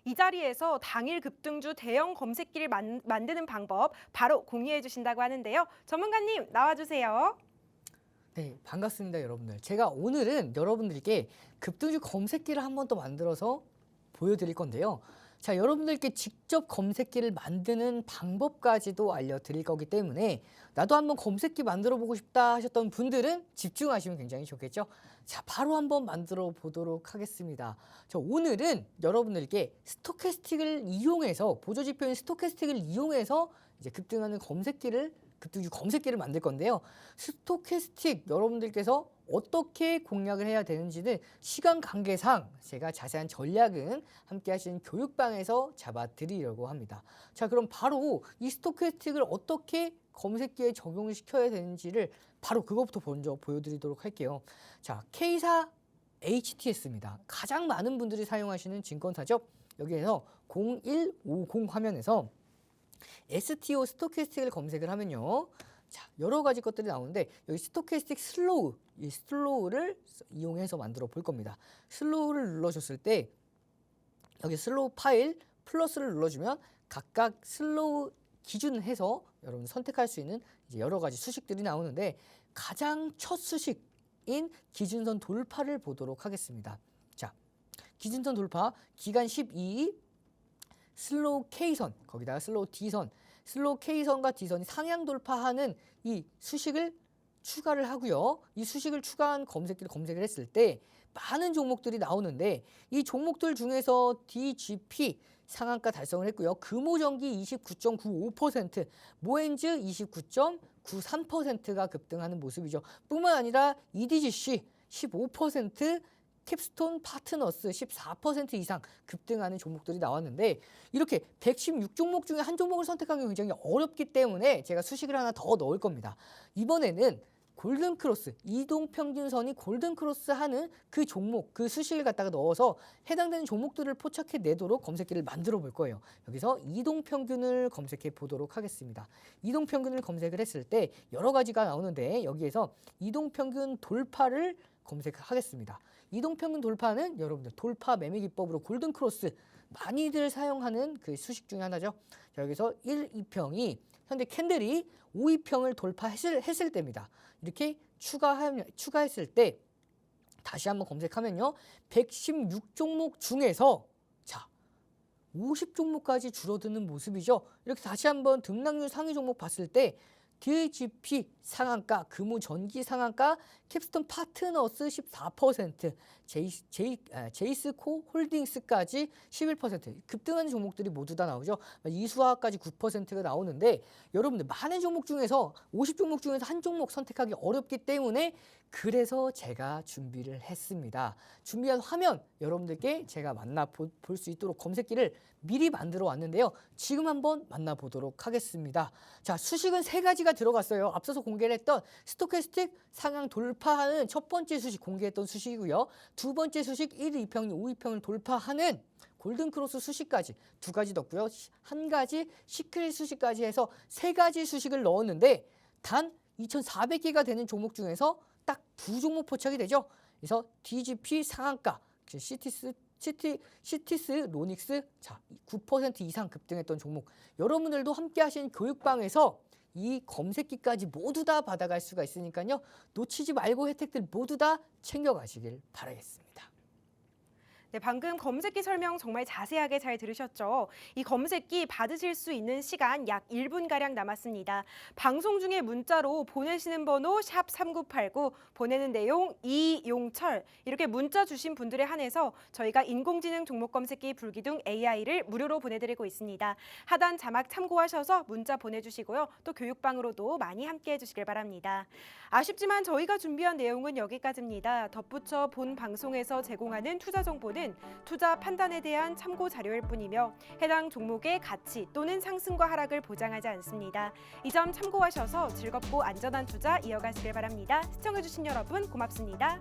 Speaker 1: 이 자리에서 당일 급등주 대형 검색기를 만드는 방법 바로 공유해 주신다고 하는데요. 전문가님 나와주세요.
Speaker 2: 네, 반갑습니다, 여러분들. 제가 오늘은 여러분들께 급등주 검색기를 한 번 더 만들어서 보여드릴 건데요. 자, 여러분들께 직접 검색기를 만드는 방법까지도 알려드릴 거기 때문에 나도 한번 검색기 만들어 보고 싶다 하셨던 분들은 집중하시면 굉장히 좋겠죠. 자, 바로 한번 만들어 보도록 하겠습니다. 자, 오늘은 여러분들께 스토캐스틱을 이용해서 보조지표인 스토캐스틱을 이용해서 이제 급등하는 급등주 검색기를 만들 건데요. 스토캐스틱 여러분들께서 어떻게 공략을 해야 되는지는 시간 관계상 제가 자세한 전략은 함께 하시는 교육방에서 잡아드리려고 합니다. 자, 그럼 바로 이 스토캐스틱을 어떻게 검색기에 적용을 시켜야 되는지를 바로 그것부터 먼저 보여드리도록 할게요. 자, K사 HTS입니다. 가장 많은 분들이 사용하시는 증권사죠. 여기에서 0150 화면에서 STO 스토캐스틱을 검색을 하면요. 자, 여러 가지 것들이 나오는데 여기 스토캐스틱 슬로우, 이 슬로우를 이용해서 만들어 볼 겁니다. 슬로우를 눌러줬을 때 여기 슬로우 파일 플러스를 눌러주면 각각 슬로우 기준을 해서 여러분 선택할 수 있는 이제 여러 가지 수식들이 나오는데 가장 첫 수식인 기준선 돌파를 보도록 하겠습니다. 자, 기준선 돌파 기간 12 슬로우 K선 거기다가 슬로우 D선 슬로우 K선과 D선이 상향 돌파하는 이 수식을 추가를 하고요. 이 수식을 추가한 검색기를 검색을 했을 때 많은 종목들이 나오는데 이 종목들 중에서 DGP 상한가 달성을 했고요. 금호전기 29.95%, 모엔즈 29.93%가 급등하는 모습이죠. 뿐만 아니라 EDGC 15%, 캡스톤 파트너스 14% 이상 급등하는 종목들이 나왔는데 이렇게 116종목 중에 한 종목을 선택하기 굉장히 어렵기 때문에 제가 수식을 하나 더 넣을 겁니다. 이번에는 골든크로스, 이동평균선이 골든크로스 하는 그 종목, 그 수식을 갖다가 넣어서 해당되는 종목들을 포착해 내도록 검색기를 만들어 볼 거예요. 여기서 이동평균을 검색해 보도록 하겠습니다. 이동평균을 검색을 했을 때 여러 가지가 나오는데 여기에서 이동평균 돌파를 검색하겠습니다. 이동평균 돌파는 여러분들 돌파 매매 기법으로 골든크로스 많이들 사용하는 그 수식 중에 하나죠. 자, 여기서 1, 2평이 현재 캔들이 5, 2평을 돌파했을 때입니다. 이렇게 추가했을 때 다시 한번 검색하면요. 116종목 중에서 자 50종목까지 줄어드는 모습이죠. 이렇게 다시 한번 등락률 상위 종목 봤을 때 DGP 상한가, 금호전기 상한가, 캡스톤 파트너스 14%, 제이스코 홀딩스까지 11% 급등하는 종목들이 모두 다 나오죠. 이수화까지 9%가 나오는데 여러분들 많은 종목 중에서 50종목 중에서 한 종목 선택하기 어렵기 때문에 그래서 제가 준비를 했습니다. 준비한 화면 여러분들께 제가 만나볼 수 있도록 검색기를 미리 만들어 왔는데요. 지금 한번 만나보도록 하겠습니다. 자, 수식은 세 가지가 들어갔어요. 앞서서 공개를 했던 스토캐스틱 상향 돌파하는 첫 번째 수식 공개했던 수식이고요. 두 번째 수식 1, 2평, 5, 2평을 돌파하는 골든크로스 수식까지 두 가지 넣고요. 한 가지 시크릿 수식까지 해서 세 가지 수식을 넣었는데 단 2,400개가 되는 종목 중에서 딱 두 종목 포착이 되죠. 그래서 DGP 상한가, 시티스, 로닉스 자 9% 이상 급등했던 종목. 여러분들도 함께 하신 교육방에서 이 검색기까지 모두 다 받아갈 수가 있으니까요. 놓치지 말고 혜택들 모두 다 챙겨가시길 바라겠습니다.
Speaker 1: 네, 방금 검색기 설명 정말 자세하게 잘 들으셨죠? 이 검색기 받으실 수 있는 시간 약 1분가량 남았습니다. 방송 중에 문자로 보내시는 번호 샵 3989, 보내는 내용 이용철 이렇게 문자 주신 분들에 한해서 저희가 인공지능 종목 검색기 불기둥 AI를 무료로 보내드리고 있습니다. 하단 자막 참고하셔서 문자 보내주시고요. 또 교육방으로도 많이 함께해 주시길 바랍니다. 아쉽지만 저희가 준비한 내용은 여기까지입니다. 덧붙여 본 방송에서 제공하는 투자 정보는 투자 판단에 대한 참고 자료일 뿐이며 해당 종목의 가치 또는 상승과 하락을 보장하지 않습니다. 이 점 참고하셔서 즐겁고 안전한 투자 이어가시길 바랍니다. 시청해주신 여러분 고맙습니다.